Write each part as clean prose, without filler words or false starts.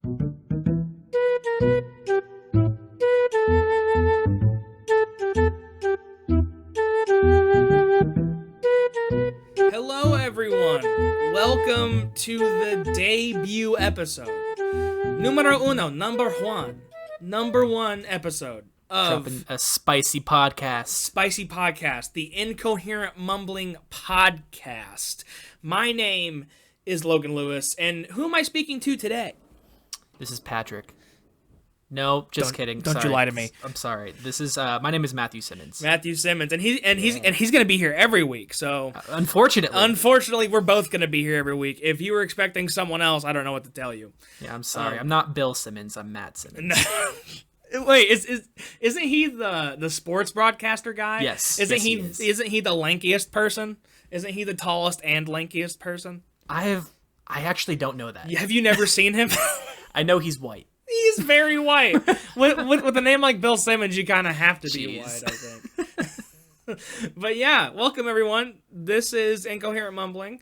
Hello, everyone. Welcome to the debut episode. Numero uno, number one episode of Dropping a spicy podcast. The Incoherent Mumbling Podcast. My name is Logan Lewis, and who am I speaking to today? This is Patrick. No, just kidding. Don't Sorry. you lie to me. I'm sorry. This is my name is Matthew Simmons. Matthew Simmons, and he's going to be here every week. So unfortunately, we're both going to be here every week. If you were expecting someone else, I don't know what to tell you. Yeah, I'm sorry. I'm not Bill Simmons. I'm Matt Simmons. Wait, isn't he the sports broadcaster guy? Yes. Isn't yes, Isn't he the lankiest person? Isn't he the tallest and lankiest person? I actually don't know that. Have you never seen him? I know he's white. He's very white. with a name like Bill Simmons, you kind of have to be white, I think. But yeah, welcome everyone. This is Incoherent Mumbling.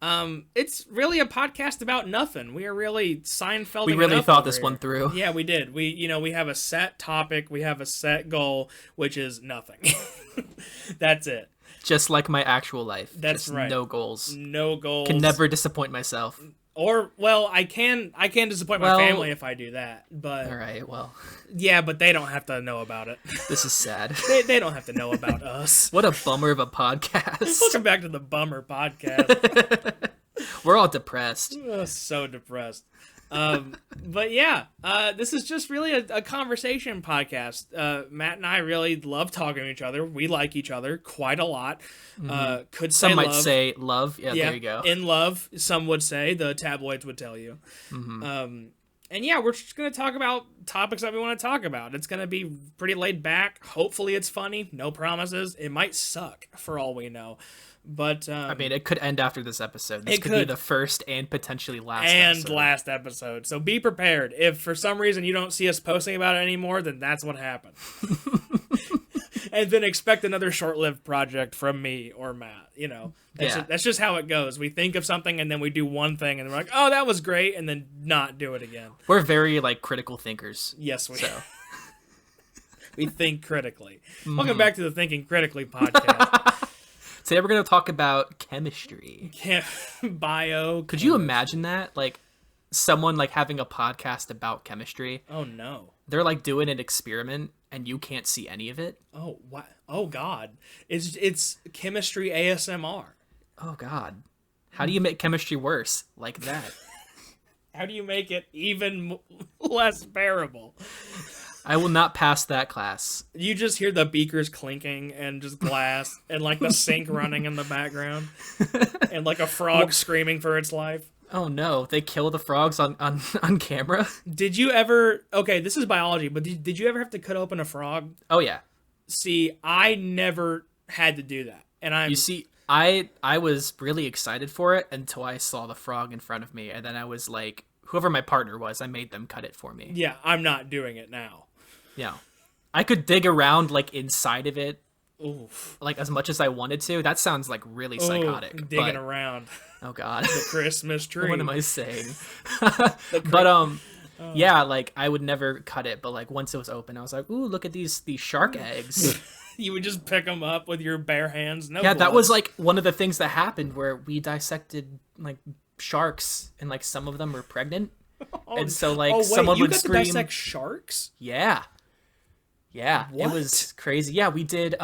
It's really a podcast about nothing. We are really Seinfelding. We really thought this here. one through. Yeah, we did. We have a set topic. We have a set goal, which is nothing. That's it. Just like my actual life. That's just right. No goals. No goals. Can never disappoint myself. Or, well, I can disappoint my family if I do that, but... All right, well... Yeah, but they don't have to know about it. This is sad. They don't have to know about us. What a bummer of a podcast. Welcome back to the Bummer Podcast. We're all depressed. So depressed. But yeah, this is just really a conversation podcast. Matt and I really love talking to each other. We like each other quite a lot. Could say Some might love. say love. Yeah, there you go. In love, some would say. The tabloids would tell you. And yeah, we're just going to talk about topics that we want to talk about. It's going to be pretty laid back. Hopefully it's funny. No promises. It might suck for all we know. But I mean, it could end after this episode. This could be the first and potentially last episode. So be prepared. If for some reason you don't see us posting about it anymore, then that's what happened. And then expect another short-lived project from me or Matt. You know, that's just how it goes. We think of something and then we do one thing and we're like, oh, that was great, and then not do it again. We're very critical thinkers. Yes, we are. We think critically. Welcome back to the Thinking Critically podcast. Today we're going to talk about chemistry. Bio. Could you imagine that? Someone having a podcast about chemistry. Oh no. They're doing an experiment and you can't see any of it. Oh, what? Oh God. It's chemistry ASMR. Oh God. How do you make chemistry worse like that? How do you make it even less bearable? I will not pass that class. You just hear the beakers clinking and just glass and the sink running in the background and a frog screaming for its life. Oh no, they kill the frogs on camera? Did you ever... Okay, this is biology, but did you ever have to cut open a frog? Oh yeah. See, I never had to do that. And You see, I was really excited for it until I saw the frog in front of me, and then I was like, whoever my partner was, I made them cut it for me. Yeah, I'm not doing it now. Yeah. I could dig around inside of it. Oof. As much as I wanted to. That sounds really psychotic. Digging around. Oh God. The Christmas tree. What am I saying? But yeah, I would never cut it, but once it was open, I was like, ooh, look at these shark eggs. You would just pick them up with your bare hands. No. Yeah, gloves. that was one of the things that happened where we dissected sharks and some of them were pregnant. And so someone would scream. You dissect sharks? Yeah. Yeah, what? It was crazy. Yeah, we did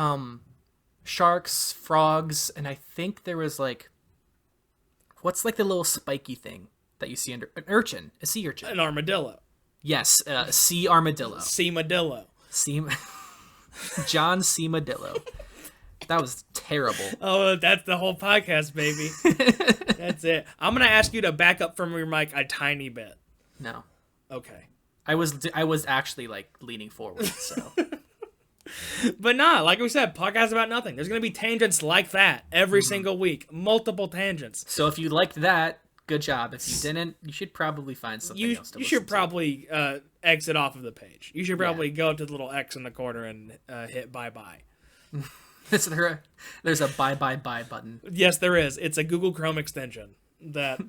sharks, frogs, and I think there was what's the little spiky thing that you see under an urchin, a sea urchin, an armadillo. Yes, sea armadillo. Seamadillo. John Seamadillo. That was terrible. Oh, that's the whole podcast, baby. That's it. I'm gonna ask you to back up from your mic a tiny bit. No. Okay. I was actually leaning forward, so. But nah, like we said, podcast about nothing. There's gonna be tangents like that every single week, multiple tangents. So if you liked that, good job. If you didn't, you should probably find something else to listen to. You should probably exit off of the page. You should probably go up to the little X in the corner and hit bye-bye. There's a bye button. Yes, there is. It's a Google Chrome extension that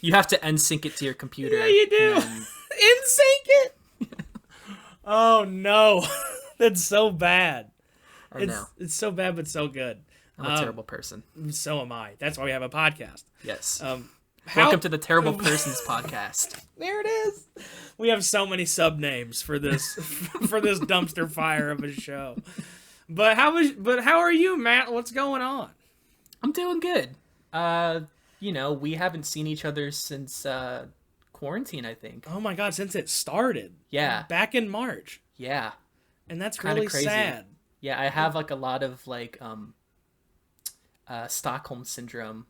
You have to NSYNC it to your computer. Yeah, you do. NSYNC it. Oh no, that's so bad. I know. It's so bad, but so good. I'm a terrible person. So am I. That's why we have a podcast. Yes. Welcome to the Terrible Persons podcast. There it is. We have so many sub names for this dumpster fire of a show. But how are you, Matt? What's going on? I'm doing good. We haven't seen each other since quarantine, I think. Oh my god, since it started. Yeah. Back in March. Yeah. And that's Kinda really crazy. sad. Yeah, I have like a lot of like Stockholm syndrome.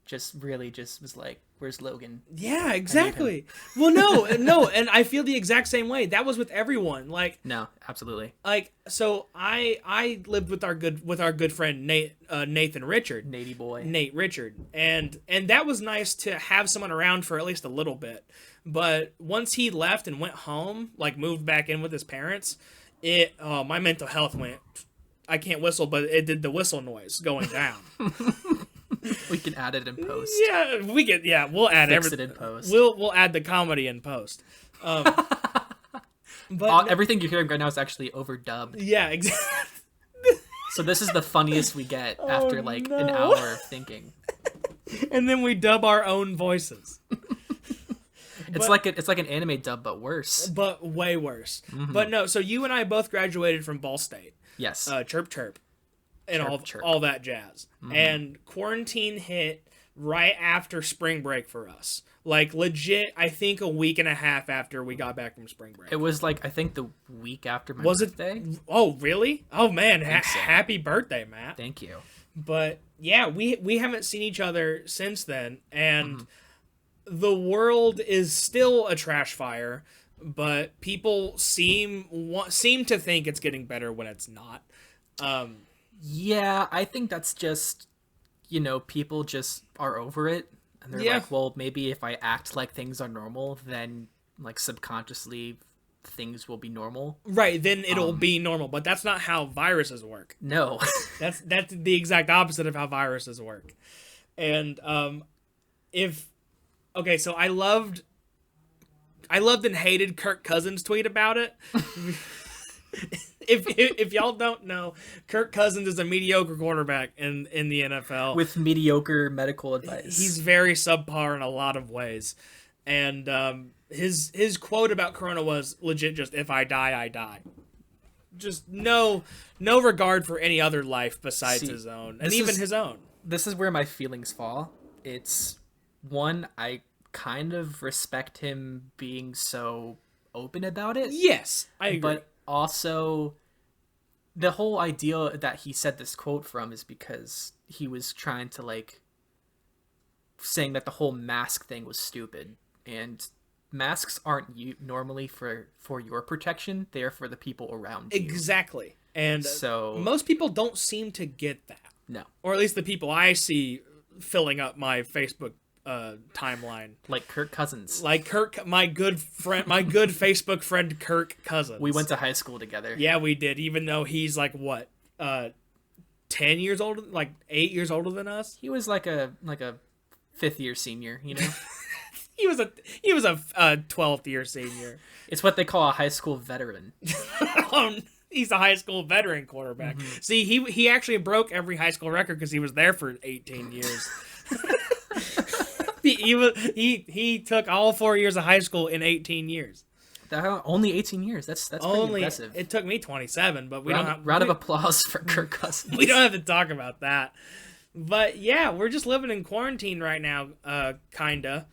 Just was like, where's Logan? Yeah, exactly. Well, no, and I feel the exact same way. That was with everyone. Like, no, absolutely. Like, so I lived with our good friend Nathan Richard. Nate Richard, and that was nice to have someone around for at least a little bit. But once he left and went home, like moved back in with his parents, my mental health went. I can't whistle, but it did the whistle noise going down. We can add it in post. Yeah, we get. Yeah, we'll add everything in post. We'll add the comedy in post. But everything you're hearing right now is actually overdubbed. Yeah, exactly. So this is the funniest we get after like an hour of thinking. And then we dub our own voices. It's like an anime dub, but worse. But way worse. Mm-hmm. But no, so you and I both graduated from Ball State. Yes. Chirp chirp. And chirp. all that jazz. Mm-hmm. And quarantine hit right after spring break for us. Like legit, I think a week and a half after we got back from spring break. It was like, I think the week after my birthday. Oh, really? Oh man, so. Happy birthday, Matt. Thank you. But yeah, we haven't seen each other since then, and the world is still a trash fire, but people seem to think it's getting better when it's not. Yeah, I think that's just, people just are over it. And they're like, well, maybe if I act like things are normal, then like subconsciously things will be normal. Right, then it'll be normal. But that's not how viruses work. No. That's the exact opposite of how viruses work. And so I loved and hated Kirk Cousins' tweet about it. If y'all don't know, Kirk Cousins is a mediocre quarterback in the NFL with mediocre medical advice. He's very subpar in a lot of ways, and his quote about Corona was legit. Just if I die, I die. Just no regard for any other life besides his own, and even his own. This is where my feelings fall. It's one, I kind of respect him being so open about it. Yes, I agree. But also, the whole idea that he said this quote from is because he was trying to, like, saying that the whole mask thing was stupid. And masks aren't normally for your protection. They are for the people around you. Exactly. And so most people don't seem to get that. No. Or at least the people I see filling up my Facebook timeline, like Kirk Cousins, my good Facebook friend Kirk Cousins. We went to high school together. Yeah, we did. Even though he's like what, 10 years older, like 8 years older than us. He was like a 5th year senior, He was a 12th year senior. It's what they call a high school veteran. He's a high school veteran quarterback. Mm-hmm. See, he actually broke every high school record because he was there for 18 years. He took all 4 years of high school in 18 years. Only 18 years. That's pretty impressive. It took me 27, but round of applause for Kirk Cousins. We don't have to talk about that. But yeah, we're just living in quarantine right now, kinda,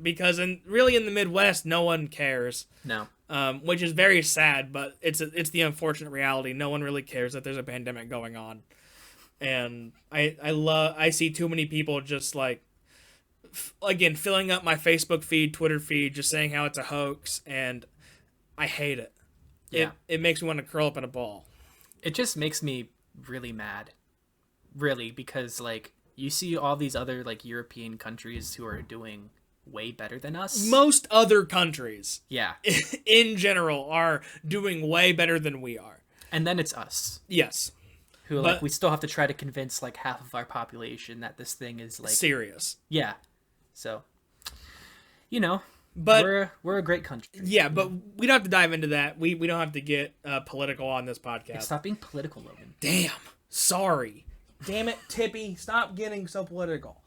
because really in the Midwest, no one cares. No. Which is very sad, but it's the unfortunate reality. No one really cares that there's a pandemic going on, and I see too many people just like, again, filling up my Facebook feed, Twitter feed, just saying how it's a hoax, and I hate it. Yeah. It makes me want to curl up in a ball. It just makes me really mad. Really, because like you see all these other like European countries who are doing way better than us. Most other countries, yeah, in general, are doing way better than we are. And then it's us. Yes. Who we still have to try to convince like half of our population that this thing is like serious. Yeah. So you know, but we're a great country. Yeah, but we don't have to dive into that. We don't have to get political on this podcast. Yeah, stop being political, Logan. Damn. Sorry. Damn it, Tippy. Stop getting so political.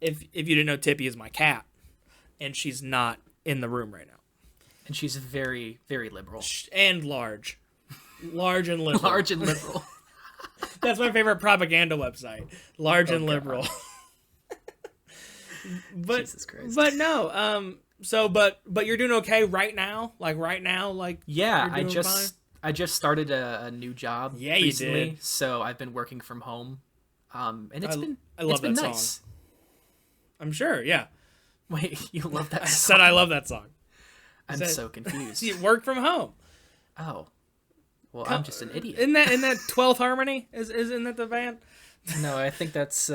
If you didn't know, Tippy is my cat, and she's not in the room right now. And she's very, very liberal. And large. Large and liberal. Large and liberal. That's my favorite propaganda website. Large and liberal. But, Jesus Christ. But no, but you're doing okay right now? Like right now? Like yeah, you're doing fine? I just started a new job recently, you did. so I've been working from home. And I love that nice. song. I'm sure, yeah. Wait, you love that song? I said I love that song. I'm so confused. You work from home. Oh. Well, I'm just an idiot. Isn't that 12th Harmony? Isn't that the band? No, I think that's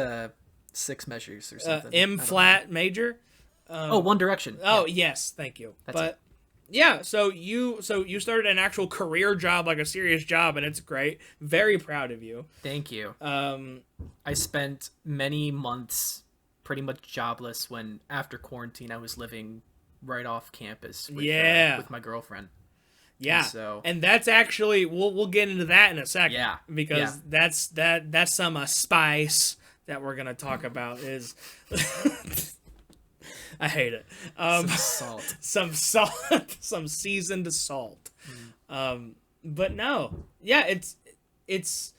Six Measures or something. M flat major. One Direction. Oh yes, thank you. But yeah, so you started an actual career job, like a serious job, and it's great. Very proud of you. Thank you. I spent many months pretty much jobless when after quarantine I was living right off campus with my girlfriend. Yeah. And that's actually we'll get into that in a second. Yeah. Because that's some spice that we're gonna talk about is I hate it. Some salt. Some seasoned salt. But no. Yeah, it's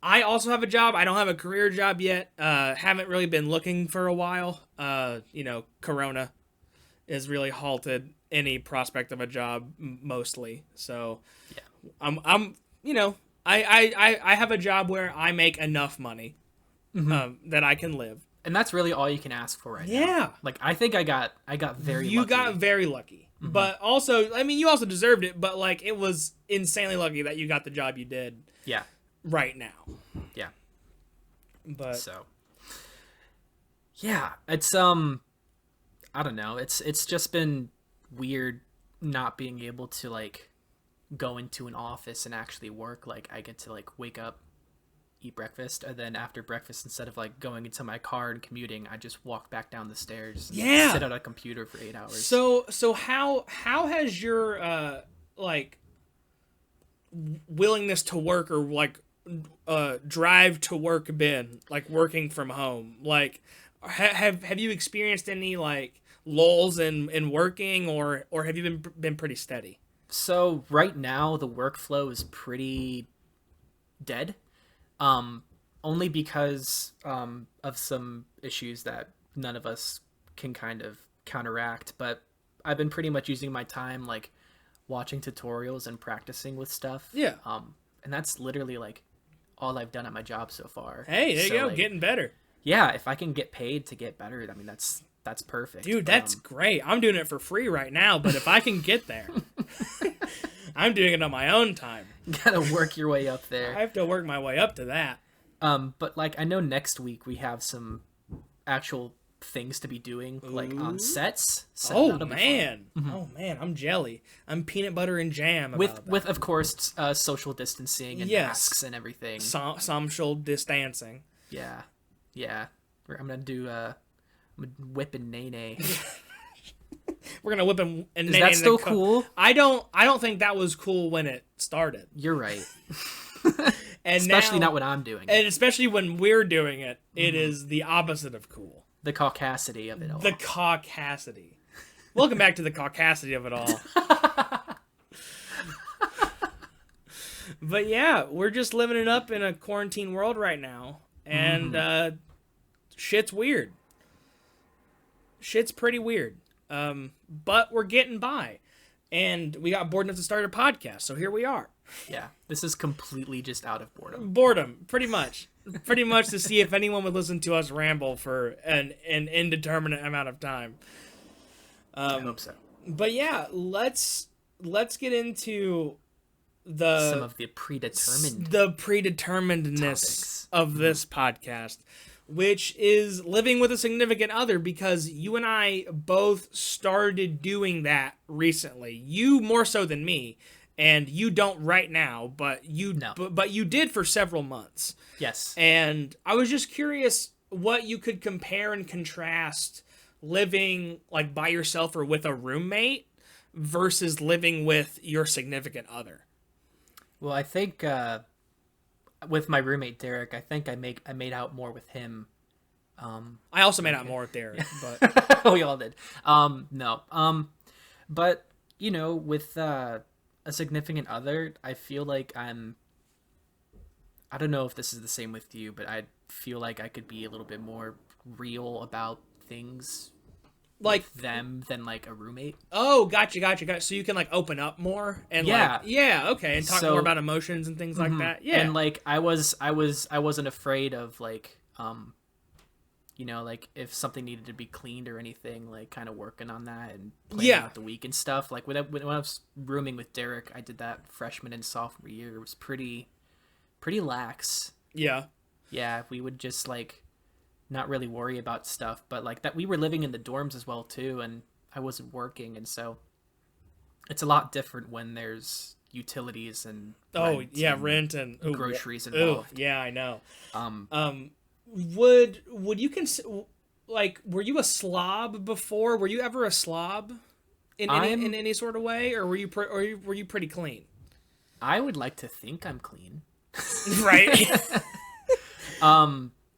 I also have a job. I don't have a career job yet. Haven't really been looking for a while. Corona has really halted any prospect of a job mostly. So yeah. I have a job where I make enough money that I can live. And that's really all you can ask for right now. Yeah. Like I think I got very lucky. You got very lucky. Mm-hmm. But also, I mean, you also deserved it, but like it was insanely lucky that you got the job you did. Yeah. Right now. Yeah. But so yeah, it's I don't know. It's just been weird not being able to like go into an office and actually work. Like I get to like wake up, eat breakfast, and then after breakfast, instead of like going into my car and commuting, I just walk back down the stairs and sit at a computer for 8 hours. So how has your like willingness to work or like drive to work been, like working from home? Like have you experienced any like lulls in working, or have you been pretty steady? So right now the workflow is pretty dead, only because of some issues that none of us can kind of counteract. But I've been pretty much using my time like watching tutorials and practicing with stuff. Yeah. And that's literally like all I've done at my job so far. Hey, there you go, like, getting better. Yeah, if I can get paid to get better, I mean that's perfect. Dude, that's great. I'm doing it for free right now, but if I can get there, I'm doing it on my own time. You gotta work your way up there. I have to work my way up to that. But like I know next week we have some actual things to be doing, like on sets. So oh man, I'm jelly. I'm peanut butter and jam. With of course social distancing and masks and everything. Social distancing. Yeah. I'm gonna do whip and nay. We're gonna whip and nay. Is that still cool? I don't think that was cool when it started. You're right. And especially not when I'm doing it. And especially when we're doing it, it is the opposite of cool. The caucasity of it all. The caucasity. Welcome back to the caucasity of it all. But yeah, we're just living it up in a quarantine world right now. And shit's weird. Shit's pretty weird. But we're getting by. And we got bored enough to start a podcast, so here we are. Yeah, this is completely just out of boredom. Boredom, pretty much. Pretty much to see if anyone would listen to us ramble for an indeterminate amount of time. I hope so. But yeah, let's get into some of the predeterminedness topics of this podcast, which is living with a significant other, because you and I both started doing that recently. You more so than me, and you don't right now, but you did for several months. Yes. And I was just curious what you could compare and contrast living like by yourself or with a roommate versus living with your significant other? Well, I think with my roommate Derek, I think I made out more with him. I also made out more with Derek, but We all did. No. But you know, with a significant other, I feel like I don't know if this is the same with you, but I feel like I could be a little bit more real about things like with them than like a roommate. oh, gotcha. So you can like open up more and like okay, and talk more about emotions and things like that. Yeah, and like I wasn't afraid of like you know, like if something needed to be cleaned or anything, like kind of working on that and planning out the week and stuff. Like when I was rooming with Derek, I did that freshman and sophomore year. It was pretty lax. Yeah, we would just like not really worry about stuff, but like that we were living in the dorms as well too, and I wasn't working, and so it's a lot different when there's utilities and rent and groceries involved. Yeah, I know. Would you like, were you a slob before? Were you ever a slob in any sort of way, or were you pretty clean? I would like to think I'm clean. Right.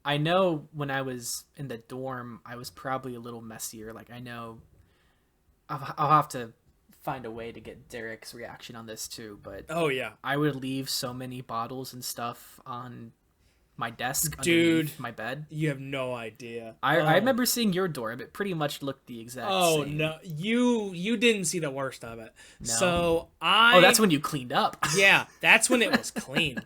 I know when I was in the dorm, I was probably a little messier. Like I know I'll have to find a way to get Derek's reaction on this too, but oh yeah, I would leave so many bottles and stuff on my desk, dude, my bed. You have no idea. I remember seeing your dorm. It pretty much looked the exact same. Oh no, you didn't see the worst of it. No. So that's when you cleaned up. Yeah, that's when it was clean.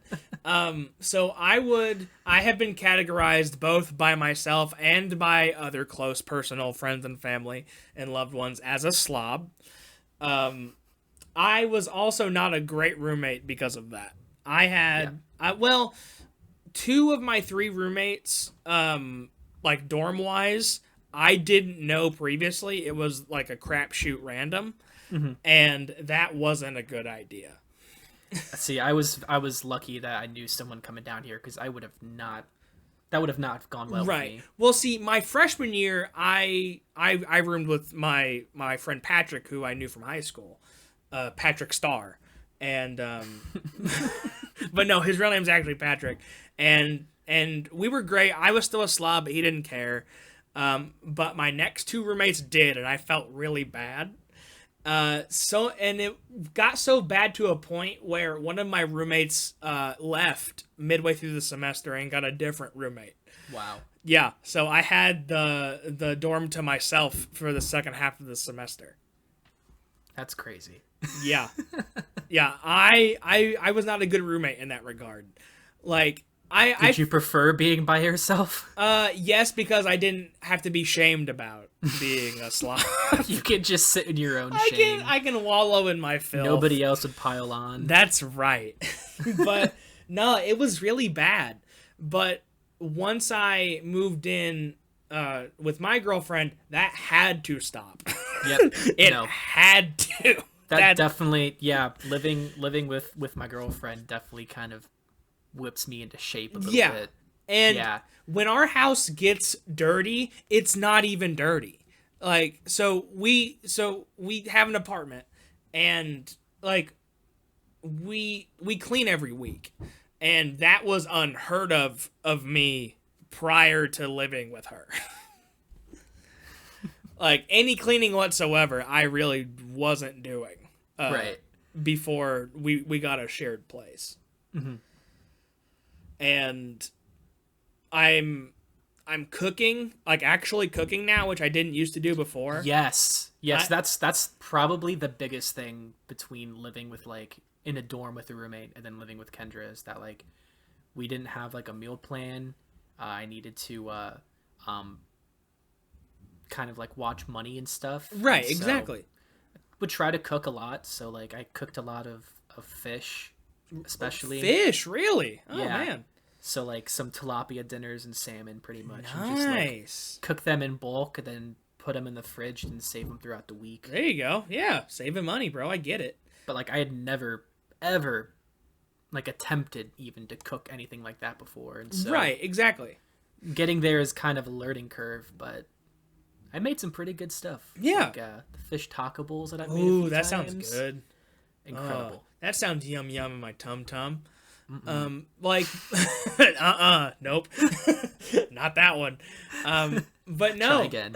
So I have been categorized both by myself and by other close personal friends and family and loved ones as a slob. I was also not a great roommate because of that. I had two of my three roommates, like dorm wise, I didn't know previously. It was like a crapshoot random, and that wasn't a good idea. See, I was lucky that I knew someone coming down here, because that would have not gone well with me. Well, see, my freshman year, I roomed with my friend Patrick, who I knew from high school, Patrick Starr, and but no, his real name's actually Patrick, and we were great. I was still a slob, but he didn't care. But my next two roommates did, and I felt really bad. So it got so bad to a point where one of my roommates left midway through the semester and got a different roommate. Wow. Yeah, so I had the dorm to myself for the second half of the semester. That's crazy. Yeah. Yeah, I was not a good roommate in that regard. Like, Did you prefer being by yourself? Yes, because I didn't have to be shamed about being a slob. You could just sit in your own shame. I can wallow in my filth. Nobody else would pile on. That's right. But no, it was really bad. But once I moved in with my girlfriend, that had to stop. Yep. It had to. That definitely, living with my girlfriend definitely kind of whips me into shape a little bit. And when our house gets dirty, it's not even dirty. Like, so we have an apartment, and like we clean every week, and that was unheard of me prior to living with her. Like, any cleaning whatsoever, I really wasn't doing. Right. Before we got a shared place. Mm-hmm. And I'm cooking, like actually cooking now, which I didn't used to do before. Yes. That's probably the biggest thing between living with, like, in a dorm with a roommate and then living with Kendra, is that, like, we didn't have like a meal plan. I needed to kind of like watch money and stuff. Right, and exactly. Would try to cook a lot, so like I cooked a lot of fish, especially. Fish, really? Oh man. So like some tilapia dinners and salmon, pretty much. Nice. And just, like, cook them in bulk and then put them in the fridge and save them throughout the week. There you go. Yeah, saving money, bro. I get it. But like I had never ever like attempted even to cook anything like that before, and so right, exactly. Getting there is kind of a learning curve, but I made some pretty good stuff. Yeah. Like, the fish taco bowls that I made. Ooh, that sounds good. Incredible. That sounds yum yum in my tum tum. Nope, not that one. But no, Try again.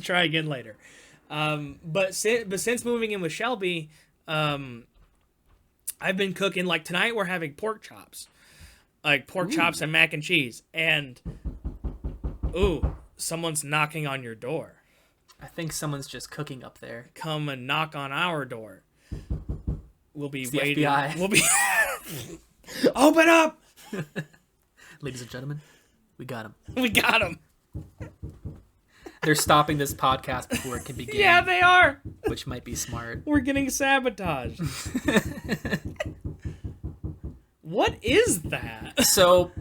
Try again later. But since moving in with Shelby, I've been cooking. Like tonight, we're having pork chops, chops and mac and cheese. And someone's knocking on your door. I think someone's just cooking up there. Come and knock on our door. We'll be It's waiting. the FBI. We'll be open up, Ladies and gentlemen, we got him. We got him. They're stopping this podcast before it can begin. Yeah, they are. Which might be smart. We're getting sabotaged. What is that? So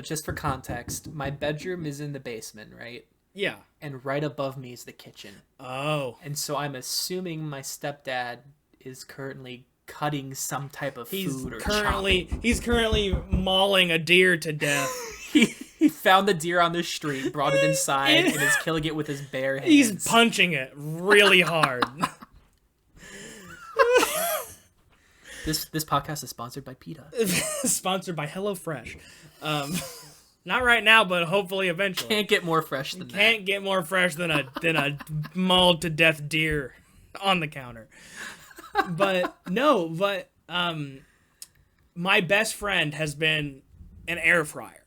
just for context, my bedroom is in the basement, right? Yeah. And right above me is the kitchen. Oh. And so I'm assuming my stepdad is currently cutting some type of food or chopping. He's currently mauling a deer to death. He found the deer on the street, brought it inside, and is killing it with his bare hands. He's punching it really hard. This podcast is sponsored by PETA. Sponsored by HelloFresh. Not right now, but hopefully eventually. Can't get more fresh than that. Can't get more fresh than a mauled to death deer on the counter. But my best friend has been an air fryer.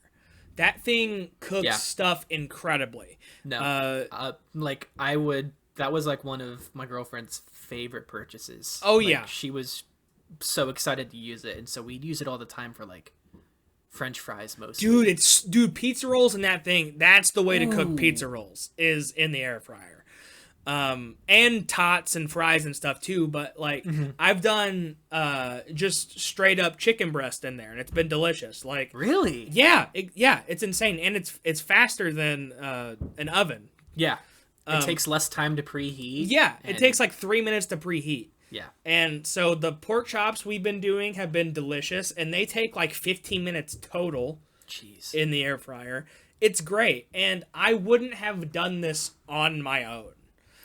That thing cooks stuff incredibly. No, that was like one of my girlfriend's favorite purchases. Oh, like, yeah. She was so excited to use it, and so we'd use it all the time for like French fries mostly. Dude, pizza rolls in that thing, that's the way to cook pizza rolls, is in the air fryer. And tots and fries and stuff too, but like I've done just straight up chicken breast in there, and it's been delicious. Like really, it's insane, and it's faster than an oven. Yeah, it takes less time to preheat. Yeah, it takes like 3 minutes to preheat. Yeah, and so the pork chops we've been doing have been delicious, and they take like 15 minutes total. Jeez, in the air fryer, it's great, and I wouldn't have done this on my own.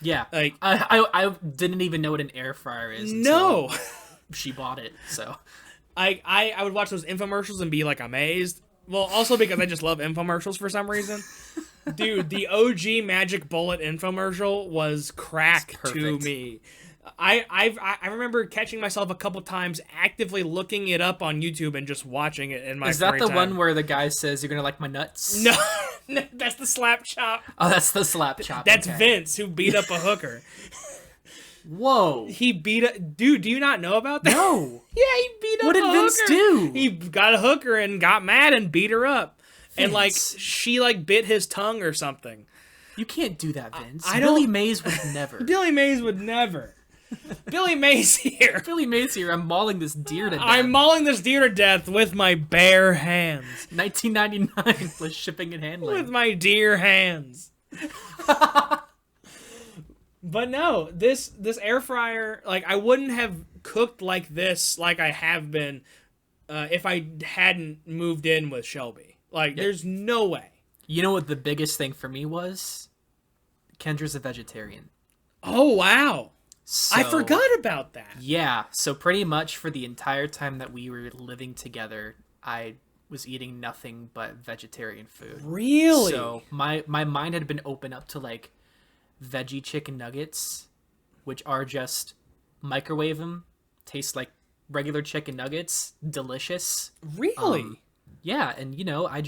Yeah, like I didn't even know what an air fryer is. No, she bought it. So I would watch those infomercials and be like amazed. Well, also because I just love infomercials for some reason. Dude, the OG Magic Bullet infomercial was crack to me. I remember catching myself a couple times actively looking it up on YouTube and just watching it in my Is that free the time. one where the guy says, "You're gonna like my nuts"? No, that's the slap chop. Oh, that's the slap chop. That's okay. Vince, who beat up a hooker. Whoa. He beat a... Dude, do you not know about that? No. Yeah, he beat up a hooker. What did Vince do? He got a hooker and got mad and beat her up. Vince. And, like, she, like, bit his tongue or something. You can't do that, Vince. Billy Mays would never. Billy Mays would never. Billy Mays here. Billy Mays here. I'm mauling this deer to death. I'm mauling this deer to death with my bare hands. 1999 plus shipping and handling. With my dear hands. But no, this air fryer, like, I wouldn't have cooked like this like I have been if I hadn't moved in with Shelby. Like, there's no way. You know what the biggest thing for me was? Kendra's a vegetarian. Oh, wow. So, I forgot about that. Yeah, so pretty much for the entire time that we were living together, I was eating nothing but vegetarian food. Really? So my mind had been open up to, like, veggie chicken nuggets, which are just microwave them, taste like regular chicken nuggets, delicious. Really? Yeah, and you know, I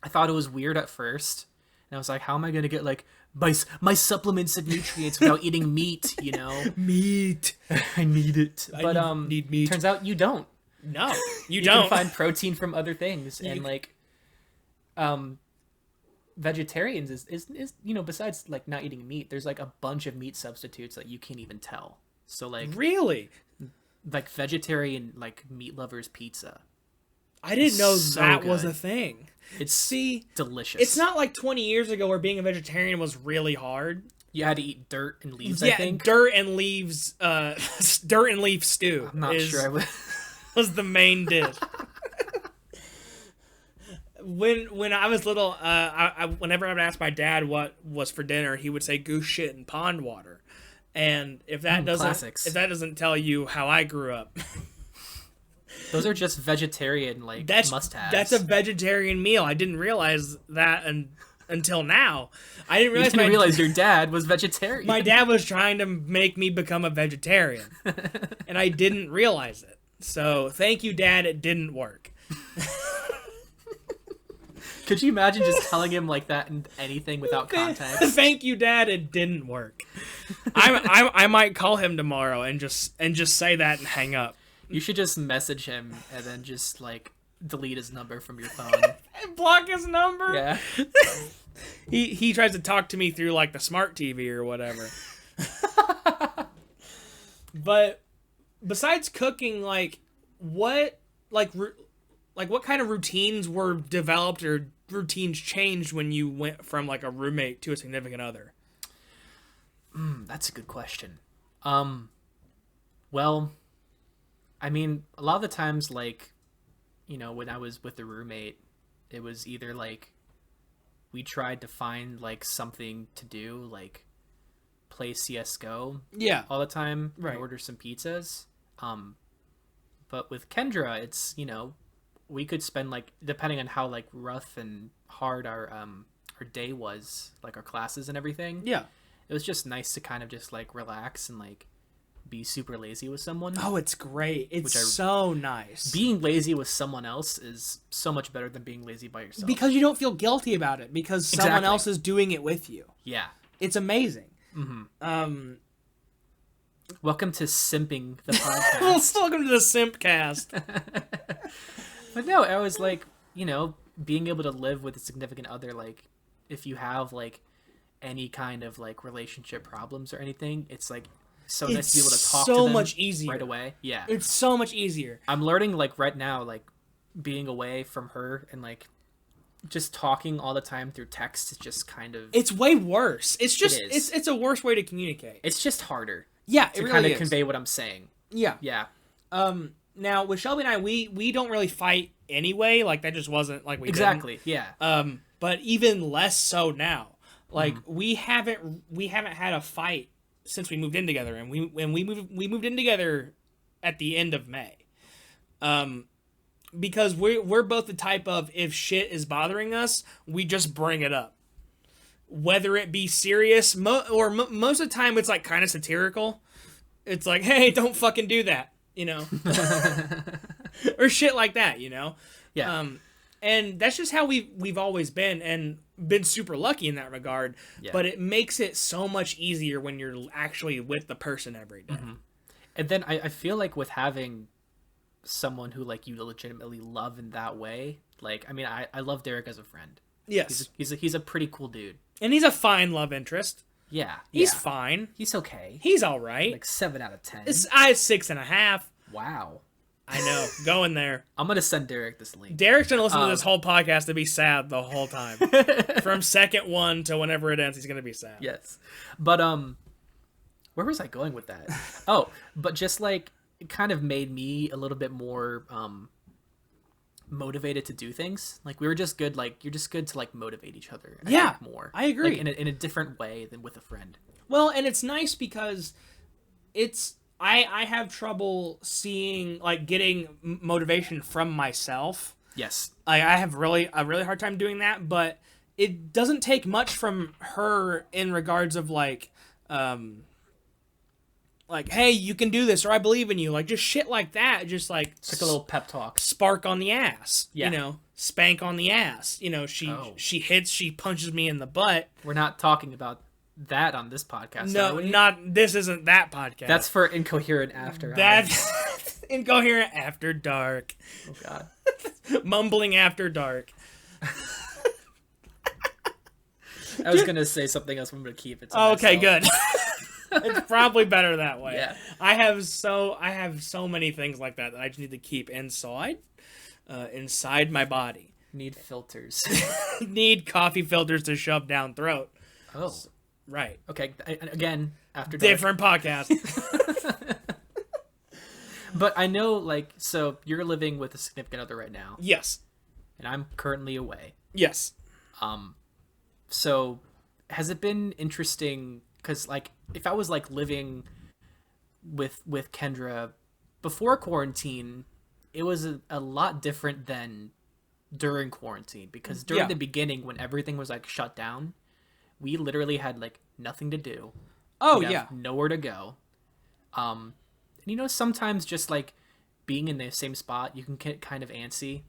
thought it was weird at first, and I was like, how am I gonna get like my supplements of nutrients without eating meat, you know? Meat. I need it. But need meat. Turns out you don't. No, you can don't. find protein from other things, and like vegetarians is you know, besides like not eating meat, there's like a bunch of meat substitutes that you can't even tell. So like really, like vegetarian like meat lovers pizza. I didn't know so that good. was a thing. It's delicious. It's not like 20 years ago where being a vegetarian was really hard. You had to eat dirt and leaves. Yeah, I think dirt and leaves. Dirt and leaf stew. I'm not sure I would. Was the main dish. when I was little, whenever I would ask my dad what was for dinner, he would say goose shit and pond water. And if that doesn't tell you how I grew up, those are just vegetarian must-haves. That's a vegetarian meal. I didn't realize that until now. I didn't realize realize your dad was vegetarian. My dad was trying to make me become a vegetarian, and I didn't realize it. So thank you, Dad. It didn't work. Could you imagine just telling him like that in anything without context? Thank you, Dad. It didn't work. I might call him tomorrow and just say that and hang up. You should just message him and then just like delete his number from your phone. Block his number? Yeah. He tries to talk to me through like the smart TV or whatever. But besides cooking, what kind of routines were developed or routines changed when you went from like a roommate to a significant other? That's a good question. Well, I mean, a lot of the times, like, you know, when I was with a roommate, it was either like we tried to find like something to do, like play CS:GO, all the time, right, and order some pizzas. But with Kendra, it's, you know, we could spend like, depending on how like rough and hard our day was, like our classes and everything. Yeah, it was just nice to kind of just like relax and like be super lazy with someone. Oh, it's great. It's so nice. Being lazy with someone else is so much better than being lazy by yourself. Because you don't feel guilty about it, because someone else is doing it with you. Yeah. It's amazing. Mm-hmm. Welcome to Simping the podcast. Welcome to the Simpcast. But no, I was like, you know, being able to live with a significant other, like, if you have like any kind of like relationship problems or anything, it's like so nice to be able to talk to them much easier right away. Yeah, it's so much easier. I'm learning like right now, like being away from her and like just talking all the time through text is just kind of, it's way worse. It's just it's a worse way to communicate. It's just harder. Yeah, to kind of convey what I'm saying. Yeah. Now with Shelby and I, we don't really fight anyway. Like that just wasn't like we exactly. Didn't. Yeah. But even less so now. Like we haven't had a fight since we moved in together, and we moved in together at the end of May. Because we're both the type of, if shit is bothering us, we just bring it up. Whether it be serious, most of the time it's like kind of satirical. It's like, hey, don't fucking do that, you know? Or shit like that, you know? Yeah. And that's just how we've always been, and been super lucky in that regard. Yeah. But it makes it so much easier when you're actually with the person every day. Mm-hmm. And then I feel like with having someone who like you legitimately love in that way, like, I mean, I love Derek as a friend. Yes. He's a pretty cool dude. And he's a fine love interest. Yeah. He's fine. He's okay. He's all right. Like 7 out of 10. I 6.5. Wow. I know. Going there. I'm going to send Derek this link. Derek's going to listen to this whole podcast to be sad the whole time. From second one to whenever it ends, he's going to be sad. Yes. But, where was I going with that? Oh, but just like, it kind of made me a little bit more, motivated to do things. Like, we were just good, like, you're just good to like motivate each other. I think more. I agree. Like, in a different way than with a friend. Well, and it's nice because it's, I have trouble seeing, like, getting motivation from myself. Yes. I have a really hard time doing that, but it doesn't take much from her in regards of like, hey, you can do this, or I believe in you. Like, just shit like that. Just like, it's like a little pep talk. Spark on the ass. Yeah. You know, spank on the ass. You know, she punches me in the butt. We're not talking about that on this podcast. No, this isn't that podcast. That's for Incoherent After. That's Incoherent After Dark. Oh God. Mumbling After Dark. I was gonna say something else. I'm gonna keep it. Okay, good. It's probably better that way. Yeah. I have so many things like that I just need to keep inside my body. Need filters. Need coffee filters to shove down throat. Oh. Right. Okay. Again, After Dark. Different podcast. But I know, like, so you're living with a significant other right now. Yes. and I'm currently away. Yes. So has it been interesting? Because like, if I was like living with Kendra before quarantine, it was a lot different than during quarantine. Because during the beginning, when everything was like shut down, we literally had like nothing to do. Oh, We'd yeah. have nowhere to go. And you know, sometimes just like being in the same spot, you can get kind of antsy.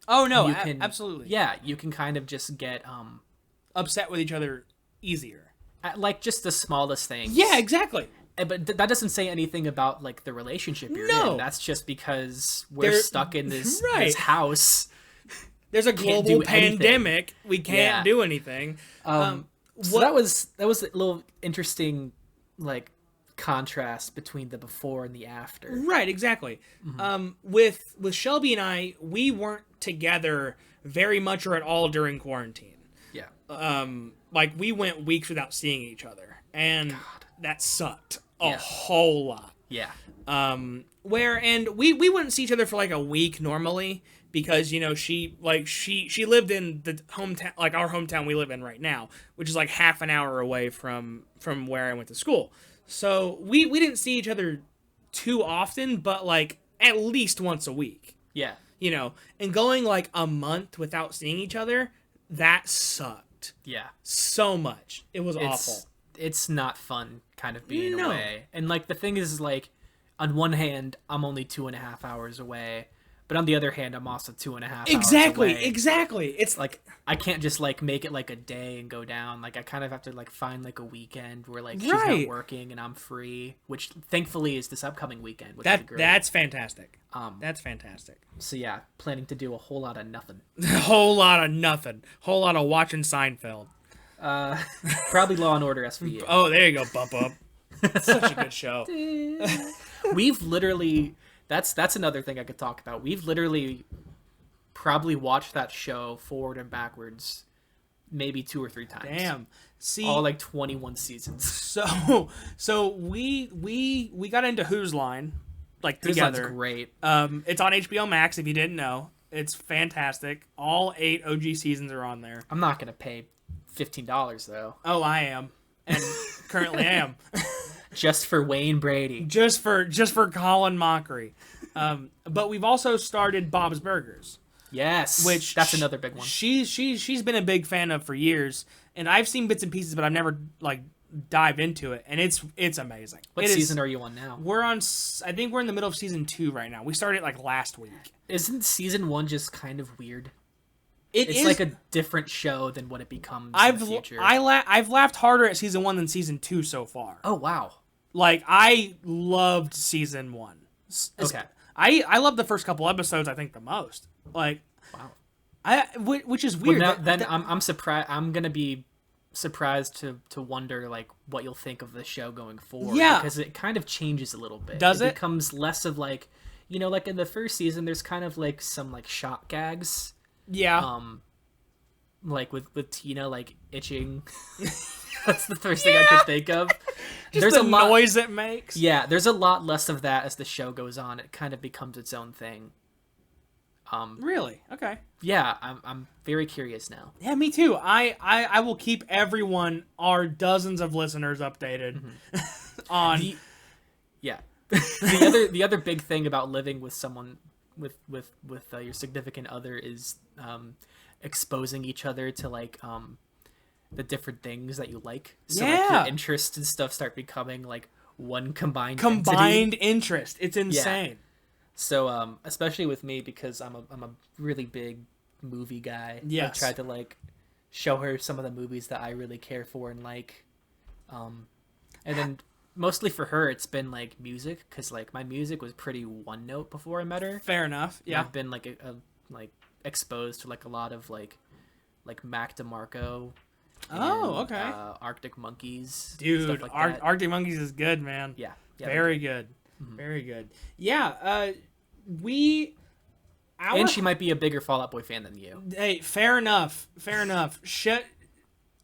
Oh, no, absolutely. Yeah, you can kind of just get upset with each other easier. At, like, just the smallest things. Yeah, exactly. But that doesn't say anything about like the relationship you're in. That's just because we're stuck in this, this house. There's a global pandemic. We can't do anything. So that was a little interesting, like, contrast between the before and the after. Right, exactly. With Shelby and I, we weren't together very much or at all during quarantine. Yeah. Like, we went weeks without seeing each other, and that sucked a whole lot. Yeah. And we wouldn't see each other for like a week normally, because, you know, she lived in the hometown, like our hometown we live in right now, which is like half an hour away from where I went to school. So we didn't see each other too often, but like at least once a week. Yeah. You know, and going like a month without seeing each other, that sucked. Yeah. So much. It was awful. It's not fun kind of being away. And like the thing is, like, on one hand, I'm only 2.5 hours away. But on the other hand, I'm also 2.5 hours away. Exactly. It's like, I can't just like make it like a day and go down. Like, I kind of have to like find like a weekend where like she's not working and I'm free, which thankfully is this upcoming weekend. Which is great. That's fantastic. That's fantastic. So yeah, planning to do a whole lot of nothing. Whole lot of watching Seinfeld. Probably Law and Order SVU. Oh, there you go, bump up. Such a good show. We've literally. That's another thing I could talk about. We've literally probably watched that show forward and backwards maybe 2 or 3 times. Damn. See, all like 21 seasons. So we got into Whose Line, like, together. Whose Line's great. It's on HBO Max if you didn't know. It's fantastic. All 8 OG seasons are on there. I'm not going to pay $15 though. Oh, I am. And currently am. Just for Wayne Brady. Just for Colin Mockery. But we've also started Bob's Burgers. Yes. Which that's another big one. She's been a big fan of for years, and I've seen bits and pieces, but I've never like dived into it, and it's amazing. What season are you on now? I think we're in the middle of season 2 right now. We started like last week. Isn't season 1 just kind of weird? It's like a different show than what it becomes in the future. I've laughed harder at season 1 than season 2 so far. Oh wow. Like, I loved season 1. Okay. I loved the first couple episodes, I think, the most. Like, wow. Which is weird. Well, I'm surprised. I'm gonna be surprised to wonder like what you'll think of the show going forward. Yeah, because it kind of changes a little bit. Does it? It becomes less of like, you know, like in the first season, there's kind of like some like shot gags. Yeah. Like with Tina like itching. That's the first thing I could think of. There's a noise it makes. Yeah, there's a lot less of that as the show goes on. It kind of becomes its own thing. Really? Okay. Yeah, I'm very curious now. Yeah, me too. I will keep everyone, our dozens of listeners, updated on. The other big thing about living with someone with your significant other is exposing each other to like the different things that you like. So like your interests and stuff start becoming like one combined interest. It's insane. Yeah. So especially with me, because I'm a really big movie guy. Yes. I tried to like show her some of the movies that I really care for and like, and then mostly for her it's been like music, because like my music was pretty one note before I met her. Fair enough. Yeah. And I've been like like exposed to like a lot of like Mac DeMarco. Okay. Arctic Monkeys, dude. Stuff like that. Arctic Monkeys is good, man. Yeah. Very good. Mm-hmm. Very good. Yeah. And she might be a bigger Fall Out Boy fan than you. Hey, fair enough.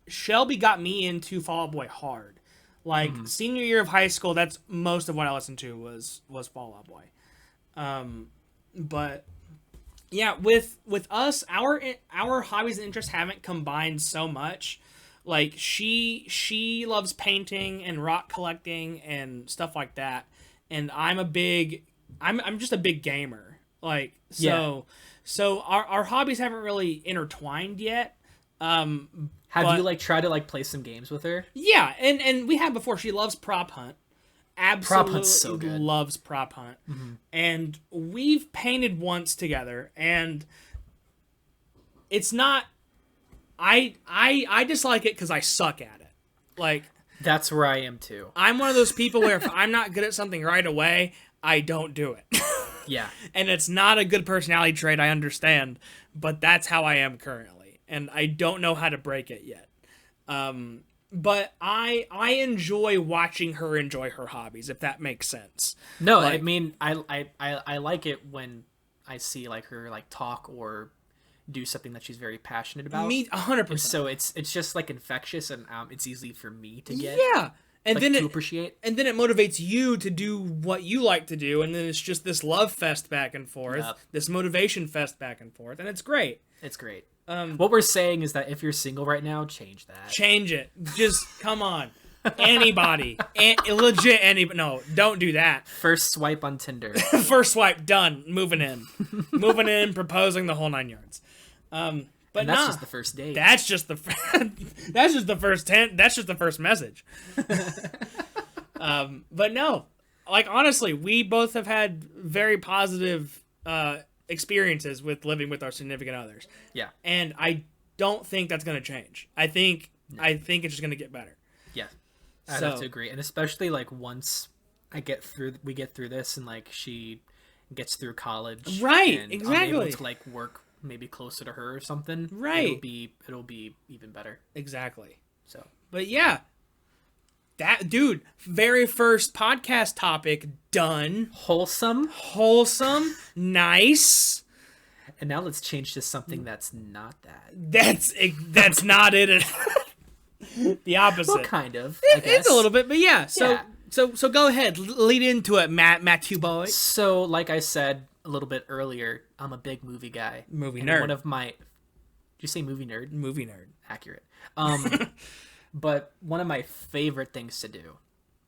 Shelby got me into Fall Out Boy hard. Like senior year of high school, that's most of what I listened to was Fall Out Boy. But Yeah, with us, our hobbies and interests haven't combined so much. Like she loves painting and rock collecting and stuff like that, and I'm just a big gamer. Like so our hobbies haven't really intertwined yet. Have you like tried to like play some games with her? Yeah, and we have before. She loves prop hunt. Absolutely Prop hunt's so good. Loves prop hunt. And we've painted once together, and it's not I dislike it because I suck at it. Like, that's where I am too. I'm one of those people where if I'm not good at something right away, I don't do it. Yeah. And it's not a good personality trait, I understand, but that's how I am currently, and I don't know how to break it yet. But I enjoy watching her enjoy her hobbies, if that makes sense. No, like, I mean, I like it when I see like her like talk or do something that she's very passionate about. Me, 100%. So it's just like infectious, and it's easy for me to get. Yeah, and like, then to appreciate. And then it motivates you to do what you like to do, and then it's just this love fest back and forth, this motivation fest back and forth, and it's great. It's great. What we're saying is that if you're single right now, change that. Change it. Just come on. Anybody. Legit anybody. No, don't do that. First swipe on Tinder. First swipe, done. Moving in. Moving in, proposing, the whole 9 yards. But that's just the first date. That's just the that's just the first that's just the first message. But no. Like, honestly, we both have had very positive experiences with living with our significant others. Yeah. And I don't think that's going to change. I think it's just going to get better. Yeah. I'd have to agree. And especially like once we get through this and like she gets through college. Right. And exactly. I'm able to like work maybe closer to her or something. Right. It'll be even better. Exactly. So, but yeah. That dude, very first podcast topic done. Wholesome, nice. And now let's change to something that's not that. That's not it. The opposite. Well, kind of. It's a little bit, but yeah. So go ahead, lead into it, Matthew boy. So, like I said a little bit earlier, I'm a big movie guy. Movie nerd. One of my. Did you say movie nerd? Movie nerd. Accurate. But one of my favorite things to do,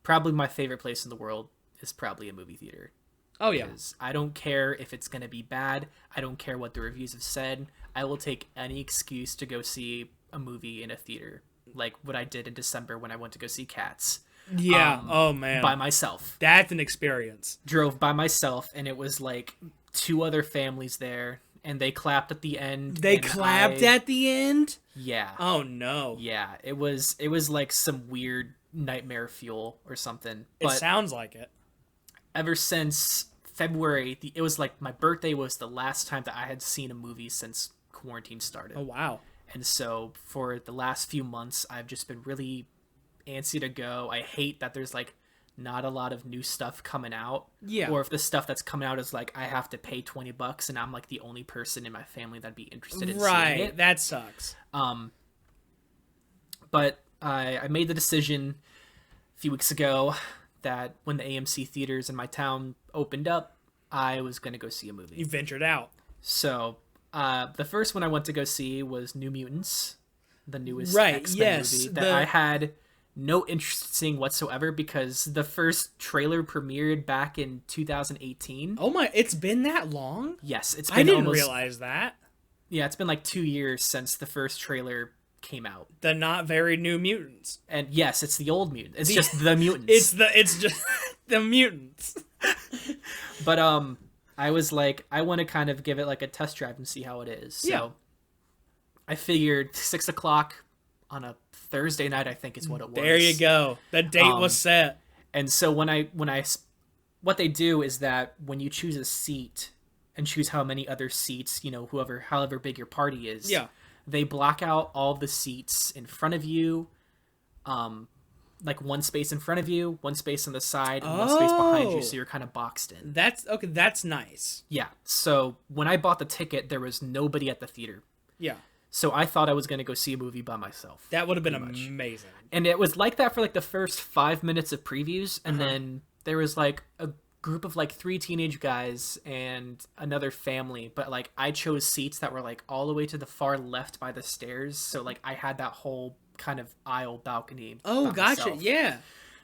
probably my favorite place in the world, is probably a movie theater. Oh, yeah. Because I don't care if it's going to be bad. I don't care what the reviews have said. I will take any excuse to go see a movie in a theater. Like what I did in December when I went to go see Cats. Yeah. Oh, man. By myself. That's an experience. Drove by myself, and it was like 2 other families there. And they clapped at the end. They clapped at the end? Yeah. Oh, no. Yeah. It was like some weird nightmare fuel or something. But it sounds like it. Ever since February, it was like my birthday was the last time that I had seen a movie since quarantine started. Oh, wow. And so for the last few months, I've just been really antsy to go. I hate that there's like not a lot of new stuff coming out. Yeah. Or if the stuff that's coming out is like I have to pay $20 and I'm like the only person in my family that'd be interested in seeing it. Right. That sucks. But I made the decision a few weeks ago that when the AMC theaters in my town opened up, I was going to go see a movie. You ventured out. So the first one I went to go see was New Mutants, the newest X-Men movie that I had no interest in seeing whatsoever because the first trailer premiered back in 2018. Oh my, it's been that long? Yes, it's been I didn't realize that. Yeah, it's been like 2 years since the first trailer came out. The not very new mutants. And yes, it's the old mutants. It's just the mutants. It's just the mutants. But I was like, I want to kind of give it like a test drive and see how it is. So I figured 6 o'clock on a Thursday night, I think is what it was. There you go. The date was set. And so what they do is that when you choose a seat and choose how many other seats, however big your party is, they block out all the seats in front of you, like one space in front of you, one space on the side, and one space behind you, so you're kind of boxed in. That's okay. That's nice. Yeah. So when I bought the ticket, there was nobody at the theater. Yeah. So I thought I was going to go see a movie by myself. That would have been amazing. And it was like that for like the first 5 minutes of previews, and then there was like a group of like 3 teenage guys and another family, but like I chose seats that were like all the way to the far left by the stairs, so like I had that whole kind of aisle balcony. Oh, gotcha. Myself. Yeah.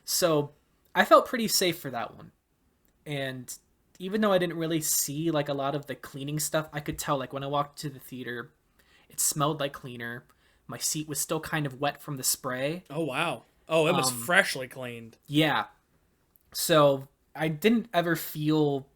So I felt pretty safe for that one. And even though I didn't really see like a lot of the cleaning stuff, I could tell like when I walked to the theater, it smelled like cleaner. My seat was still kind of wet from the spray. Oh, wow. Oh, it was freshly cleaned. Yeah. So I didn't ever feel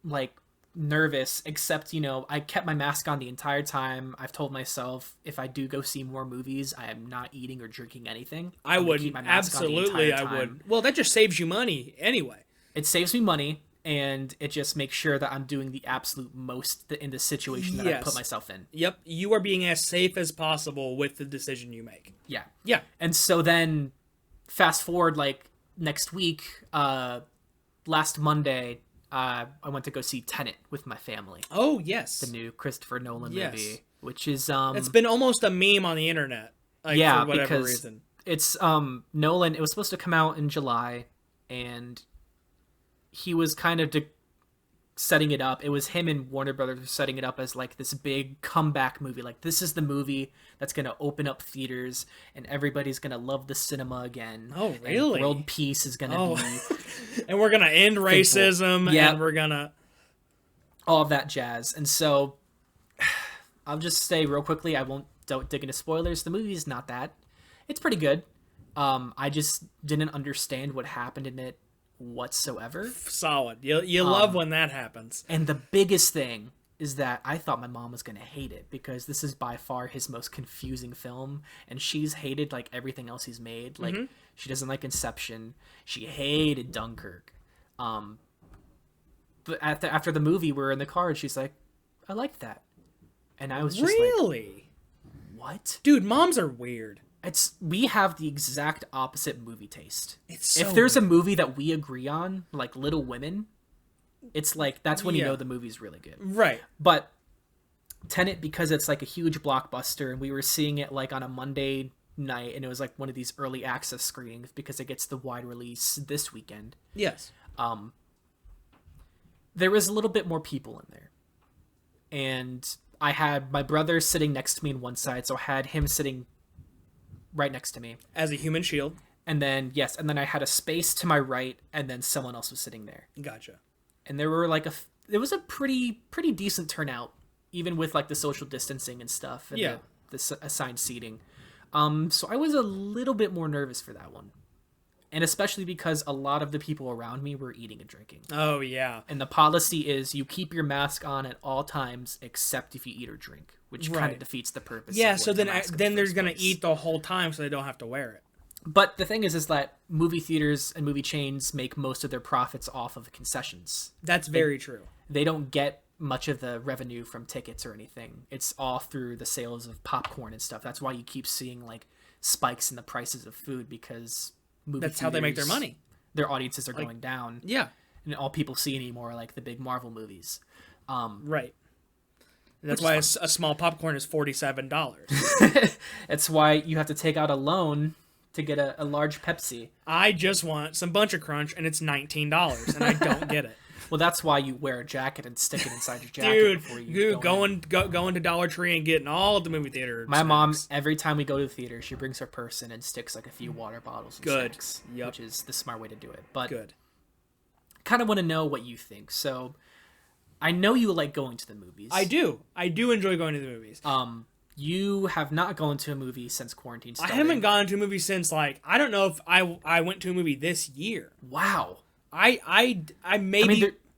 like nervous, except, you know, I kept my mask on the entire time. I've told myself if I do go see more movies, I am not eating or drinking anything. I would. Absolutely, I would. Well, that just saves you money anyway. It saves me money, and it just makes sure that I'm doing the absolute most in the situation that I put myself in. Yep. You are being as safe as possible with the decision you make. Yeah. Yeah. And so then fast forward like next week, last Monday, I went to go see Tenet with my family. Oh, yes. The new Christopher Nolan movie, which is it's been almost a meme on the internet. Like, for whatever reason. It's Nolan. It was supposed to come out in July, and he was kind of setting it up. It was him and Warner Brothers setting it up as like this big comeback movie. Like, this is the movie that's going to open up theaters and everybody's going to love the cinema again. Oh, really? And world peace is going to be... And we're going to end racism. And we're going to... all of that jazz. And so I'll just say real quickly, don't dig into spoilers. The movie's not that. It's pretty good. I just didn't understand what happened in it whatsoever. Solid. You love when that happens. And the biggest thing is that I thought my mom was going to hate it, because this is by far his most confusing film, and she's hated like everything else he's made. Like, she doesn't like Inception. She hated Dunkirk. But after the movie, we're in the car and she's like, I liked that. And I was just really? What? Dude, moms are weird. We have the exact opposite movie taste. If there's a movie that we agree on, like Little Women, it's like, that's when you know the movie's really good. Right. But Tenet, because it's like a huge blockbuster, and we were seeing it like on a Monday night, and it was like one of these early access screenings because it gets the wide release this weekend. Yes. There was a little bit more people in there. And I had my brother sitting next to me on one side, so I had him sitting right next to me as a human shield, and then I had a space to my right, and then someone else was sitting there. Gotcha. And there were like it was a pretty decent turnout, even with like the social distancing and stuff, and the assigned seating. So I was a little bit more nervous for that one, and especially because a lot of the people around me were eating and drinking. Oh yeah. And the policy is you keep your mask on at all times except if you eat or drink, which kind of defeats the purpose. Yeah, so then they're going to eat the whole time so they don't have to wear it. But the thing is that movie theaters and movie chains make most of their profits off of concessions. That's very true. They don't get much of the revenue from tickets or anything. It's all through the sales of popcorn and stuff. That's why you keep seeing like spikes in the prices of food, because that's how they make their money. Their audiences are going down. Yeah. And all people see anymore are like the big Marvel movies. Right. And that's why a small popcorn is $47. That's why you have to take out a loan to get a large Pepsi. I just want some Bunch of Crunch, and it's $19, and I don't get it. Well, that's why you wear a jacket and stick it inside your jacket. Dude, going to Dollar Tree and getting all of the movie theater. My mom, every time we go to the theater, she brings her purse in and sticks like a few water bottles and snacks, which is the smart way to do it. But kind of want to know what you think. So I know you like going to the movies. I do enjoy going to the movies. You have not gone to a movie since quarantine started. I haven't gone to a movie since, like, I don't know if I went to a movie this year. Wow. I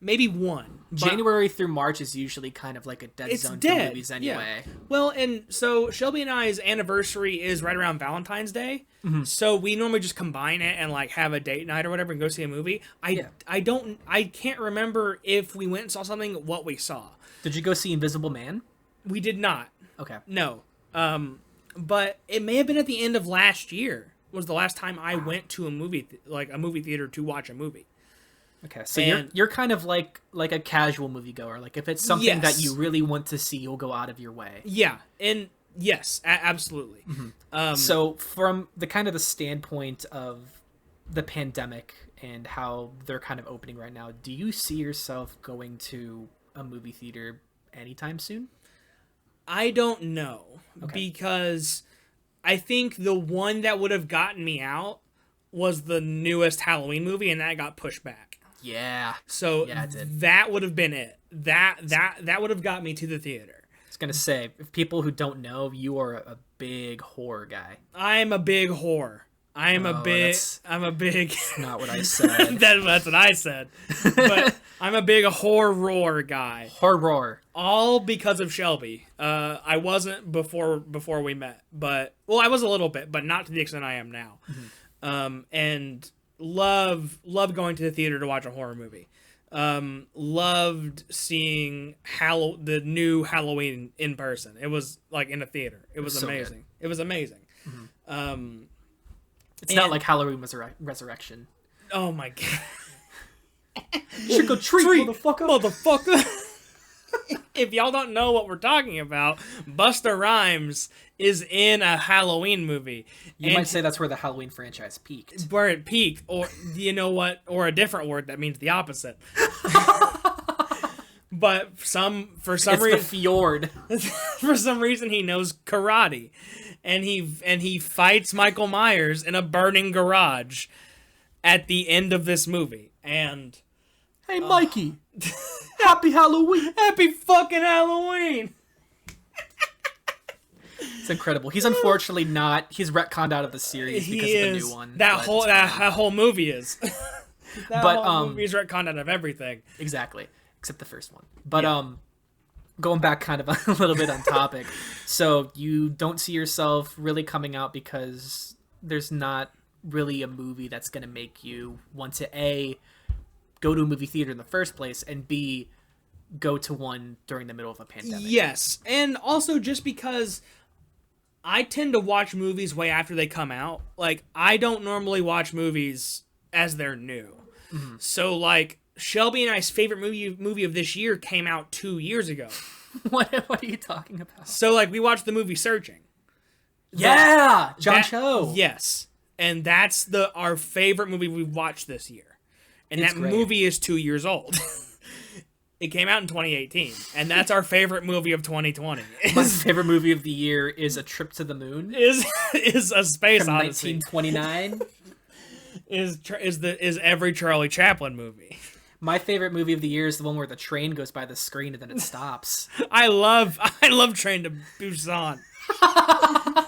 maybe one. January through March is usually kind of like a dead zone for movies anyway. Yeah. Well, and so Shelby and I's anniversary is right around Valentine's Day. Mm-hmm. So we normally just combine it and like have a date night or whatever and go see a movie. I can't remember if we went and saw something, what we saw. Did you go see Invisible Man? We did not. Okay. No. But it may have been at the end of last year was the last time I went to a movie theater to watch a movie. Okay, so you're kind of like a casual moviegoer. Like, if it's something that you really want to see, you'll go out of your way. Yeah, and yes, absolutely. Mm-hmm. So from the kind of the standpoint of the pandemic and how they're kind of opening right now, do you see yourself going to a movie theater anytime soon? I don't know, because I think the one that would have gotten me out was the newest Halloween movie, and that got pushed back. Yeah. So yeah, it did. That would have been it. That would have got me to the theater. I was gonna say, if people who don't know, you are a big horror guy. I'm a big whore. I'm a big. Not what I said. That's what I said. But I'm a big horror guy. Horror. All because of Shelby. I wasn't before we met, but I was a little bit, but not to the extent I am now. Mm-hmm. And love going to the theater to watch a horror movie. Loved seeing the new Halloween in person. It was like in a theater. It was amazing. Good. It was amazing. Mm-hmm. It's not like Halloween Resurrection. Oh my god. Trick or treat, motherfucker. If y'all don't know what we're talking about, Busta Rhymes is in a Halloween movie. You might say that's where the Halloween franchise peaked. Where it peaked, or you know what, or a different word that means the opposite. But for some reason, the fjord. For some reason, he knows karate, and he fights Michael Myers in a burning garage at the end of this movie. And hey, Mikey, happy Halloween! Happy fucking Halloween! It's incredible. He's unfortunately not. He's retconned out of the series because of the new one. That whole movie is. Whole movie's retconned out of everything. Exactly, except the first one. But going back kind of a little bit on topic. So you don't see yourself really coming out because there's not really a movie that's going to make you want to A, go to a movie theater in the first place, and B, go to one during the middle of a pandemic. Yes, and also just because I tend to watch movies way after they come out. Like, I don't normally watch movies as they're new. Mm-hmm. So, like, Shelby and I's favorite movie of this year came out 2 years ago. What are you talking about? So, like, we watched the movie Searching. Yeah! John Cho. Yes. And that's our favorite movie we've watched this year. And it's that great. Movie is 2 years old. It came out in 2018, and that's our favorite movie of 2020. My favorite movie of the year is A Trip to the Moon. Is A Space from Odyssey. 1929. is every Charlie Chaplin movie. My favorite movie of the year is the one where the train goes by the screen and then it stops. I love Train to Busan. I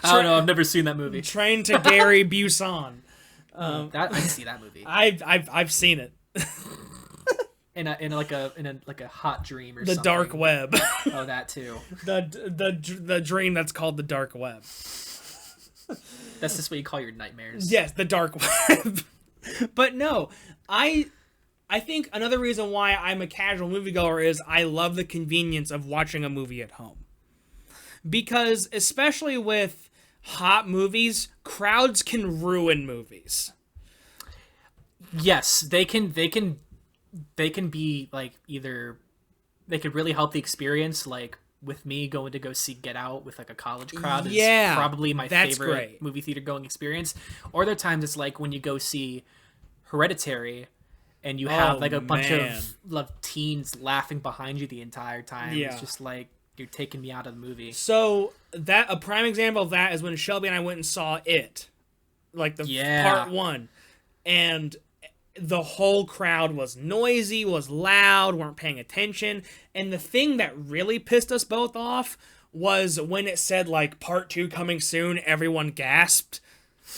don't know. I've never seen that movie. Train to Gary Busan. I see that movie. I've seen it. In a hot dream or something. The dark web. Oh, that too. The dream that's called the dark web. That's just what you call your nightmares. Yes, the dark web. But no, I think another reason why I'm a casual moviegoer is I love the convenience of watching a movie at home. Because especially with hot movies, crowds can ruin movies. Yes, they can be like either they could really help the experience, like with me going to go see Get Out with like a college crowd is probably my favorite movie theater going experience. Or there are times it's like when you go see Hereditary and you have like a bunch of teens laughing behind you the entire time. Yeah. It's just like you're taking me out of the movie. So that a prime example of that is when Shelby and I went and saw It, like the part 1, and the whole crowd was noisy, was loud, weren't paying attention. And the thing that really pissed us both off was when it said, like, part 2 coming soon, everyone gasped.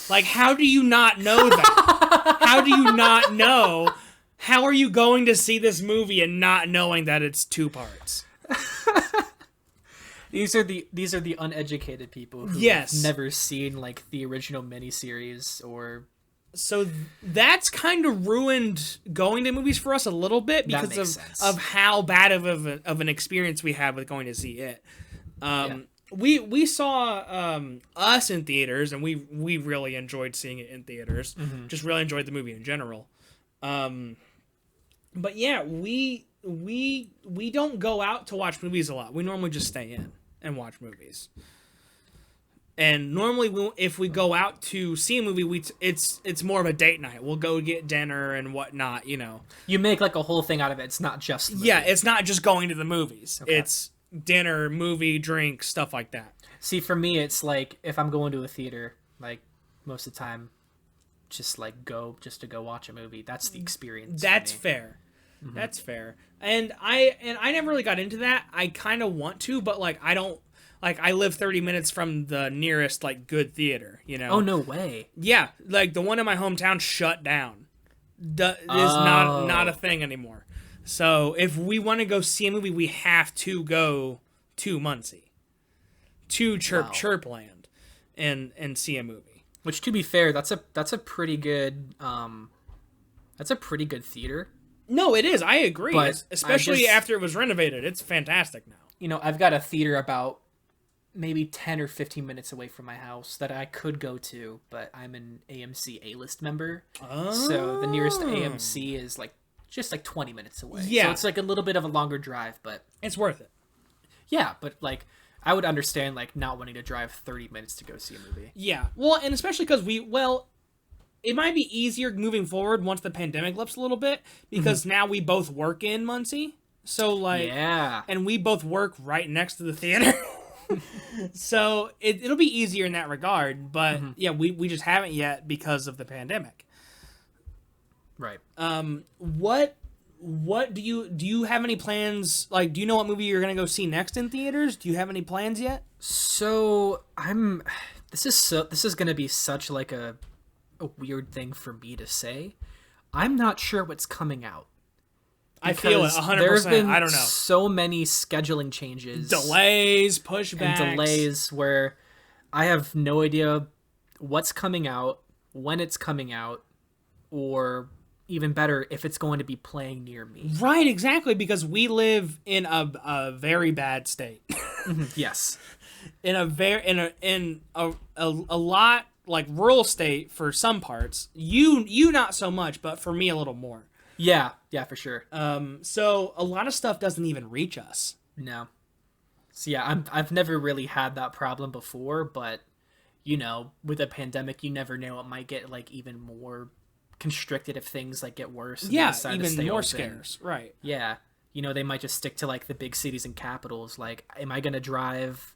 Like, how do you not know that? How do you not know? How are you going to see this movie and not knowing that it's 2 parts? These are the uneducated people who have never seen, like, the original miniseries or... So that's kind of ruined going to movies for us a little bit because of how bad of an experience we had with going to see it. We saw Us in theaters, and we really enjoyed seeing it in theaters. Mm-hmm. Just really enjoyed the movie in general. But yeah, we don't go out to watch movies a lot. We normally just stay in and watch movies. And normally, if we go out to see a movie, it's more of a date night. We'll go get dinner and whatnot, you know. You make like a whole thing out of it. It's not just the movie. Yeah, it's not just going to the movies. Okay. It's dinner, movie, drink, stuff like that. See, for me, it's like if I'm going to a theater, like most of the time, just like go just to go watch a movie. That's the experience. That's fair. Mm-hmm. That's fair. And I never really got into that. I kind of want to, but like I don't. Like, I live 30 minutes from the nearest, like, good theater, you know? Oh, no way. Yeah, like, the one in my hometown shut down. Is not a thing anymore. So, if we want to go see a movie, we have to go to Muncie. To Chirpland and see a movie. Which, to be fair, that's a pretty good, that's a pretty good theater. No, it is. I agree. But especially after it was renovated. It's fantastic now. You know, I've got a theater about maybe 10 or 15 minutes away from my house that I could go to, but I'm an AMC A-list member. Oh. So the nearest AMC is like just like 20 minutes away. Yeah. So it's like a little bit of a longer drive, but it's worth it. Yeah, but like I would understand like not wanting to drive 30 minutes to go see a movie. Yeah. Well, and especially because it might be easier moving forward once the pandemic lifts a little bit because now we both work in Muncie. So like, yeah. And we both work right next to the theater. So it'll be easier in that regard, but yeah, we just haven't yet because of the pandemic. Right. What do you have any plans? Like, do you know what movie you're gonna go see next in theaters? Do you have any plans yet? So this is gonna be such like a weird thing for me to say. I'm not sure what's coming out. I feel it 100%. There have been I don't know. So many scheduling changes, delays, pushbacks, and delays where I have no idea what's coming out, when it's coming out, or even better, if it's going to be playing near me. Right, exactly, because we live in a very bad state. Yes, in a lot like rural state for some parts. You not so much, but for me a little more. Yeah, for sure. So a lot of stuff doesn't even reach us. No. So yeah, I've never really had that problem before, but you know, with a pandemic, you never know, it might get like even more constricted if things like get worse. And yeah, even more scarce. Right. Yeah. You know, they might just stick to like the big cities and capitals. Like, am I gonna drive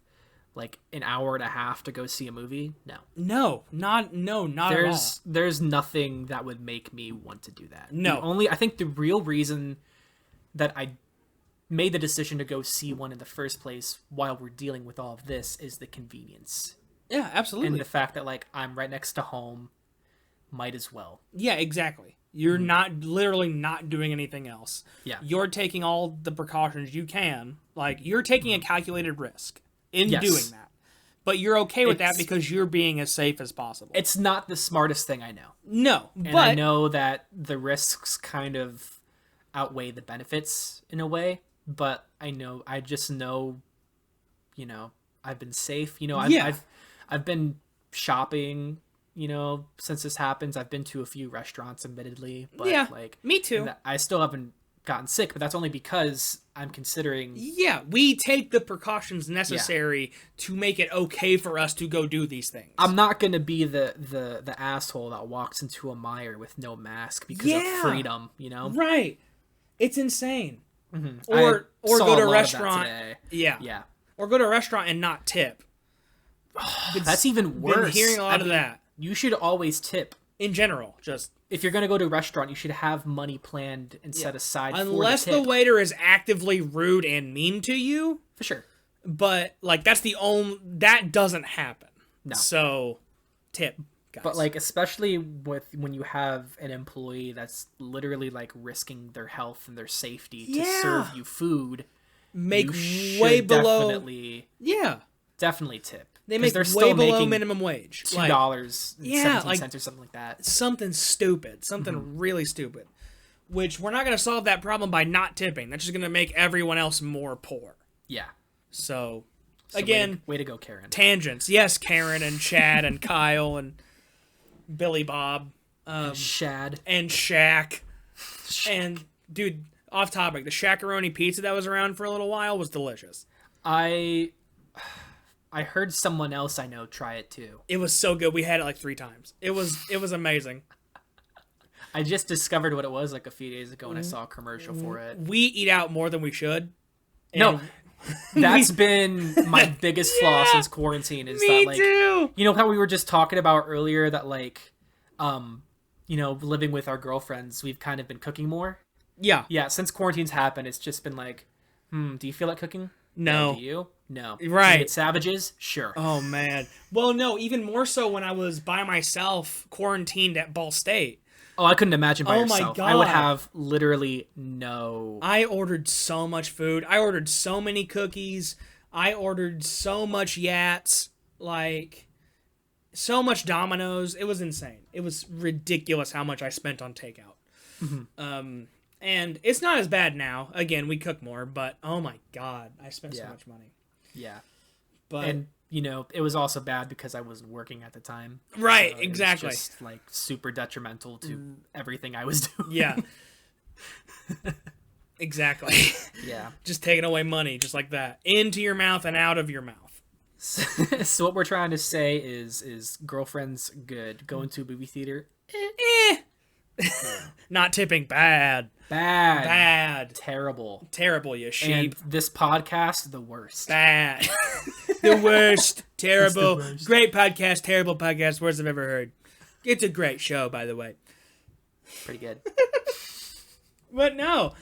like an hour and a half to go see a movie? No, not at all. There's nothing that would make me want to do that. No. I think the real reason that I made the decision to go see one in the first place while we're dealing with all of this is the convenience. Yeah, absolutely. And the fact that like I'm right next to home, might as well. Yeah, exactly. You're literally not doing anything else. Yeah. You're taking all the precautions you can. Like, you're taking a calculated risk in doing that. But you're okay with that because you're being as safe as possible. It's not the smartest thing I know. No, and I know that the risks kind of outweigh the benefits in a way, but I just know, you know, I've been safe. You know, I've been shopping, you know, since this happens. I've been to a few restaurants, admittedly, but like me too. I still haven't gotten sick, but that's only because I'm considering. Yeah, we take the precautions necessary to make it okay for us to go do these things. I'm not gonna be the asshole that walks into a mire with no mask because of freedom, you know? Right. It's insane. Mm-hmm. Or go to a restaurant. Yeah. Or go to a restaurant and not tip. That's even worse. Been hearing a lot of that. You should always tip. In general, just if you're gonna go to a restaurant, you should have money planned and set aside. Unless the waiter is actively rude and mean to you, for sure. But like that doesn't happen. No. So, tip, guys. But like especially when you have an employee that's literally like risking their health and their safety to serve you food, make way below. Definitely tip. They make way below minimum wage. $2.17 or something like that. Something stupid. Something really stupid. Which we're not going to solve that problem by not tipping. That's just going to make everyone else more poor. Yeah. So again... Way to go, Karen. Tangents. Yes, Karen and Chad and Kyle and Billy Bob. Shad. And Shaq. And, dude, off topic. The Shaq-a-roni pizza that was around for a little while was delicious. I heard someone else I know try it too. It was so good. We had it like 3 times. It was amazing. I just discovered what it was like a few days ago when I saw a commercial for it. We eat out more than we should. No, that's been my biggest flaw since quarantine is that like too. You know how we were just talking about earlier that like you know, living with our girlfriends, we've kind of been cooking more. Yeah. Yeah, since quarantine's happened, it's just been like, do you feel like cooking? No. Do you? No. Right. Do you get savages? Sure. Oh man. Well, no, even more so when I was by myself quarantined at Ball State. Oh, I couldn't imagine by my yourself. God. I would have literally no. I ordered so much food. I ordered so many cookies. I ordered so much Yats. Like, so much Domino's. It was insane. It was ridiculous how much I spent on takeout. Mm-hmm. And it's not as bad now. Again, we cook more, but oh my God, I spent so much money. Yeah. But and, you know, it was also bad because I wasn't working at the time. Right, so exactly. It was just, like, super detrimental to everything I was doing. Yeah. Exactly. Yeah. Just taking away money, just like that. Into your mouth and out of your mouth. So what we're trying to say is girlfriends good. Going to a movie theater. Not tipping, bad. Terrible, you sheep. And this podcast, the worst. Bad. The worst. Terrible. The worst. Great podcast, terrible podcast, worst I've ever heard. It's a great show, by the way. Pretty good. But no,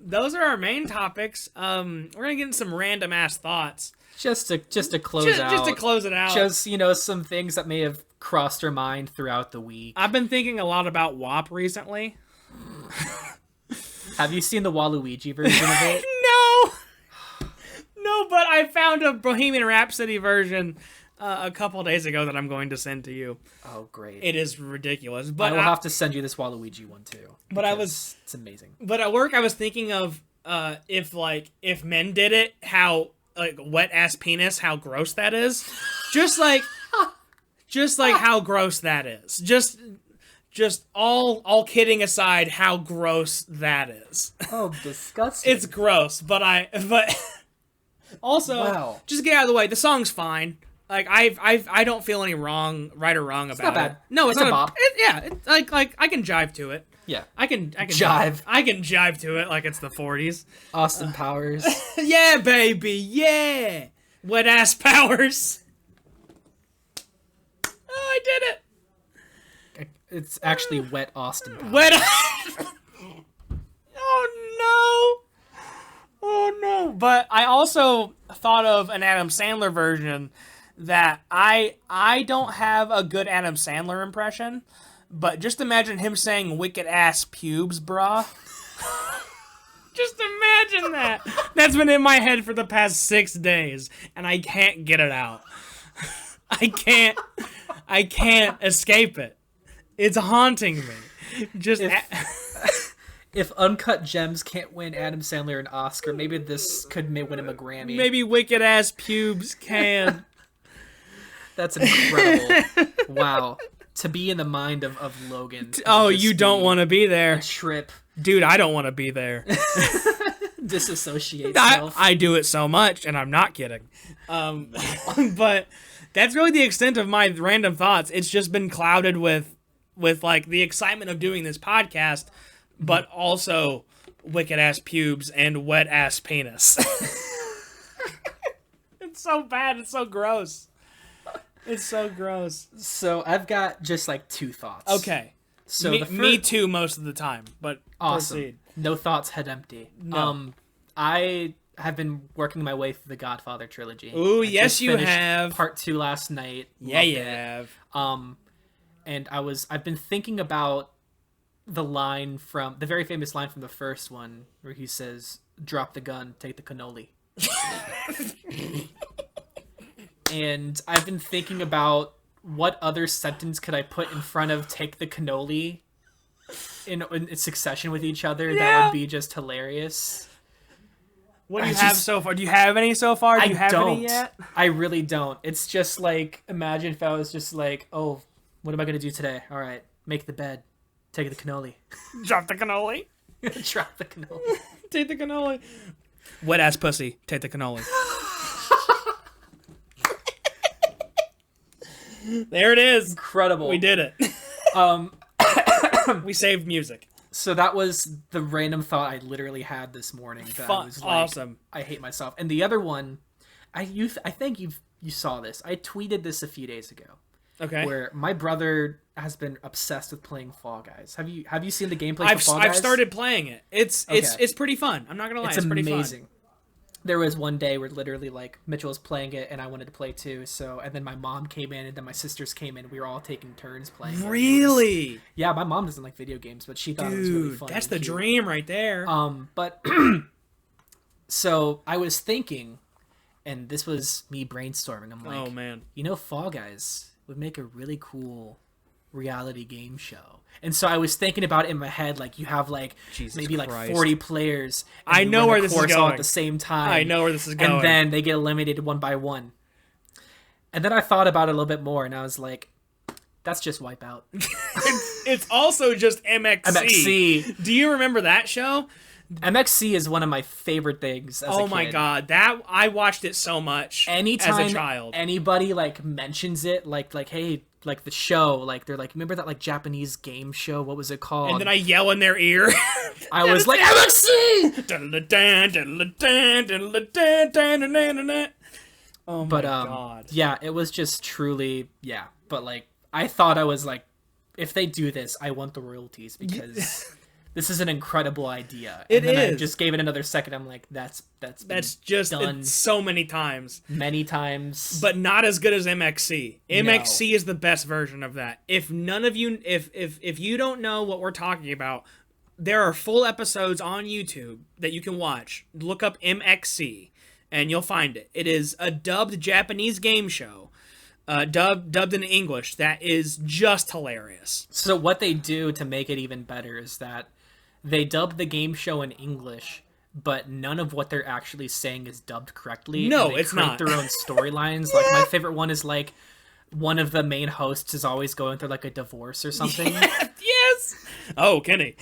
those are our main topics. We're gonna get into some random ass thoughts. Just to close out. Just to close it out. Just, you know, some things that may have crossed our mind throughout the week. I've been thinking a lot about WAP recently. Have you seen the Waluigi version of it? No, but I found a Bohemian Rhapsody version a couple days ago that I'm going to send to you. Oh, great. It is ridiculous. But I will have to send you this Waluigi one, too. But it's amazing. But at work, I was thinking of if men did it, how, like, wet-ass penis, how gross that is. Just like how gross that is. Just all kidding aside, how gross that is. Oh, disgusting. It's gross, but also, wow. Just get out of the way. The song's fine. Like I don't feel any right or wrong about not bad. it. No, it's not a bop. It's like I can jive to it. Yeah. I can jive. I can jive to it like it's the 40s. Austin Powers. Yeah, baby. Yeah. Wet ass Powers. Oh, I did it. It's actually Wet Austin Powers. Wet. Oh no. But I also thought of an Adam Sandler version that I don't have a good Adam Sandler impression, but just imagine him saying wicked ass pubes, brah. Just imagine that. That's been in my head for the past 6 days, and I can't get it out. I can't escape it. It's haunting me. Just if Uncut Gems can't win Adam Sandler an Oscar, maybe this could win him a Grammy. Maybe wicked ass pubes can. That's incredible. Wow. To be in the mind of Logan. Oh, you don't want to be there. A trip. Dude, I don't want to be there. Disassociate self. I do it so much, and I'm not kidding. But that's really the extent of my random thoughts. It's just been clouded with like the excitement of doing this podcast, but also wicked ass pubes and wet ass penis. It's so bad. It's so gross. It's so gross. So I've got just like 2 thoughts. Okay. So me too most of the time, but awesome. Proceed. No thoughts, head empty. No. I have been working my way through the Godfather trilogy. Ooh, yes you have. Part 2 last night. Yeah, you have. And I've been thinking about the very famous line from the first one where he says, "Drop the gun, take the cannoli." And I've been thinking about what other sentence could I put in front of "take the cannoli" in succession with each other that would be just hilarious. What do you have so far? Do you have any so far? Do you have any yet? I really don't. It's just like, imagine if I was just like, oh, what am I going to do today? All right, make the bed. Take the cannoli. Drop the cannoli. Drop the cannoli. Take the cannoli. Wet ass pussy. Take the cannoli. There it is. Incredible. We did it. We saved music. So that was the random thought I literally had this morning. That I was like, awesome. I hate myself. And the other one, I think you saw this. I tweeted this a few days ago. Okay. Where my brother has been obsessed with playing Fall Guys. Have you seen the gameplay for Fall Guys? I've started playing it. It's pretty fun. I'm not gonna lie. It's pretty amazing. Fun. There was one day where literally like Mitchell was playing it and I wanted to play too. So and then my mom came in and then my sisters came in. We were all taking turns playing. Really? Yeah, my mom doesn't like video games, but she thought it was really fun. That's the dream right there. But so I was thinking, and this was me brainstorming. I'm like, oh man, Fall Guys would make a really cool reality game show. And so I was thinking about it in my head, like you have like maybe like 40 players. I know where this is going. All at the same time. I know where this is going. And then they get eliminated one by one. And then I thought about it a little bit more, and I was like, that's just Wipeout. It's also just MXC. MXC. Do you remember that show? MXC is one of my favorite things as a kid. Oh my god, that I watched it so much anytime as a child. Anybody like mentions it, like hey, like the show, like they're like, remember that like Japanese game show? What was it called? And then I yell in their ear. I was like, MXC! Oh my god. Yeah, it was just truly, yeah. But like, I thought I was like, if they do this, I want the royalties because this is an incredible idea. And then I just gave it another second. I'm like, that's just done so many times. Many times. But not as good as MXC. MXC is the best version of that. If none of you if you don't know what we're talking about, there are full episodes on YouTube that you can watch. Look up MXC and you'll find it. It is a dubbed Japanese game show. Dubbed in English. That is just hilarious. So what they do to make it even better is that they dub the game show in English, but none of what they're actually saying is dubbed correctly. No, and they it's create not. Their own storylines. Like my favorite one is like one of the main hosts is always going through like a divorce or something. Yes. Oh, Kenny.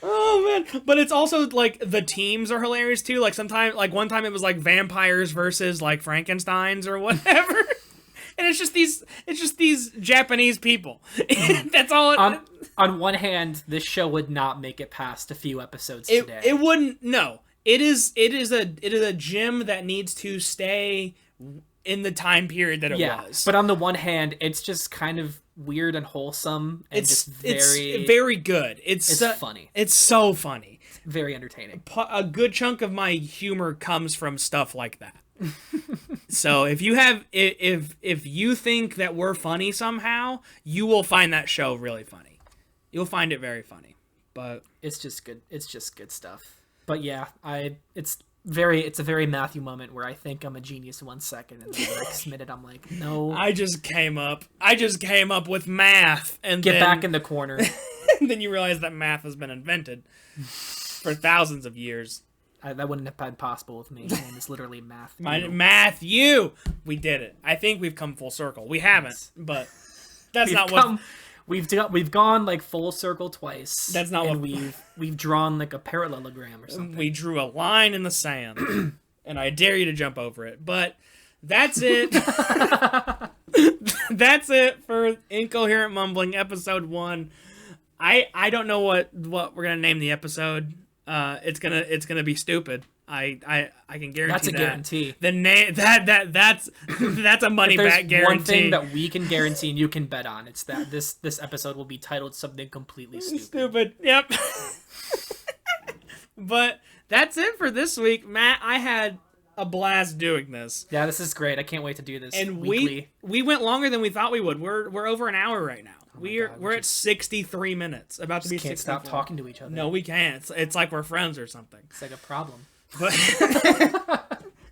Oh man, but it's also like the teams are hilarious too. Like sometimes, like one time it was like vampires versus like Frankensteins or whatever. And it's just these Japanese people. That's all. On one hand, this show would not make it past a few episodes today. It wouldn't. No, it is a gym that needs to stay in the time period that it was. But on the one hand, it's just kind of weird and wholesome. And it's very good. It's funny. It's so funny. Very entertaining. A good chunk of my humor comes from stuff like that. So if you think that we're funny somehow, you will find that show really funny. You'll find it very funny. But it's just good. It's just good stuff. But yeah, it's a very Matthew moment where I think I'm a genius 1 second, and then the next minute I'm like, no. I just came up with math, and get back in the corner. And then you realize that math has been invented for thousands of years. That wouldn't have been possible with me. And it's literally math. Matthew, we did it. I think we've come full circle. We haven't, but that's not what we've gone like full circle twice. That's not what we've drawn like a parallelogram or something. We drew a line in the sand, and I dare you to jump over it. But that's it. That's it for Incoherent Mumbling episode 1. I don't know what we're gonna name the episode. It's gonna be stupid. I can guarantee that's a guarantee. That's a money back guarantee. One thing that we can guarantee and you can bet on, it's that this episode will be titled something completely stupid. Yep. But that's it for this week, Matt. I had a blast doing this. Yeah, this is great. I can't wait to do this. And weekly. we went longer than we thought we would. We're over an hour right now. We're at 63 minutes. About to be 64. Can't stop talking to each other. No, we can't. It's like we're friends or something. It's like a problem.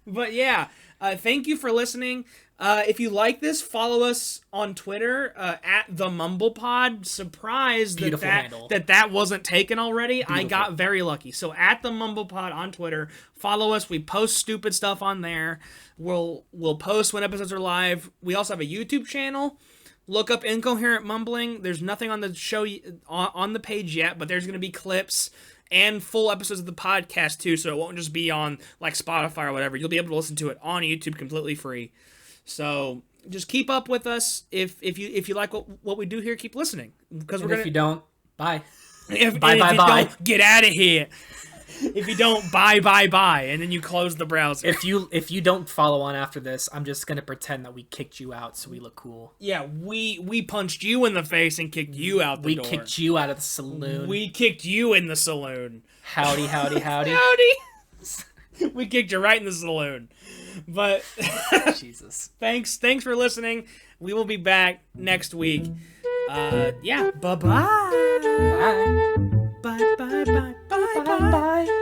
But yeah, thank you for listening. If you like this, follow us on Twitter at the MumblePod. Surprised that wasn't taken already. Beautiful. I got very lucky. So at the MumblePod on Twitter, follow us. We post stupid stuff on there. We'll post when episodes are live. We also have a YouTube channel. Look up Incoherent Mumbling. There's nothing on the show on the page yet, but there's going to be clips and full episodes of the podcast too, so it won't just be on like Spotify or whatever. You'll be able to listen to it on YouTube completely free. So just keep up with us. If you like what we do here, keep listening. Because if you don't, bye. Bye. Don't, get out of here. If you don't, bye, and then you close the browser. If you don't follow on after this, I'm just gonna pretend that we kicked you out so we look cool. Yeah, we punched you in the face and kicked you out the door. We kicked you out of the saloon. We kicked you in the saloon. Howdy. Howdy. We kicked you right in the saloon. But Jesus. Thanks for listening. We will be back next week. Yeah. Bye-bye. Bye. Bye. Bye.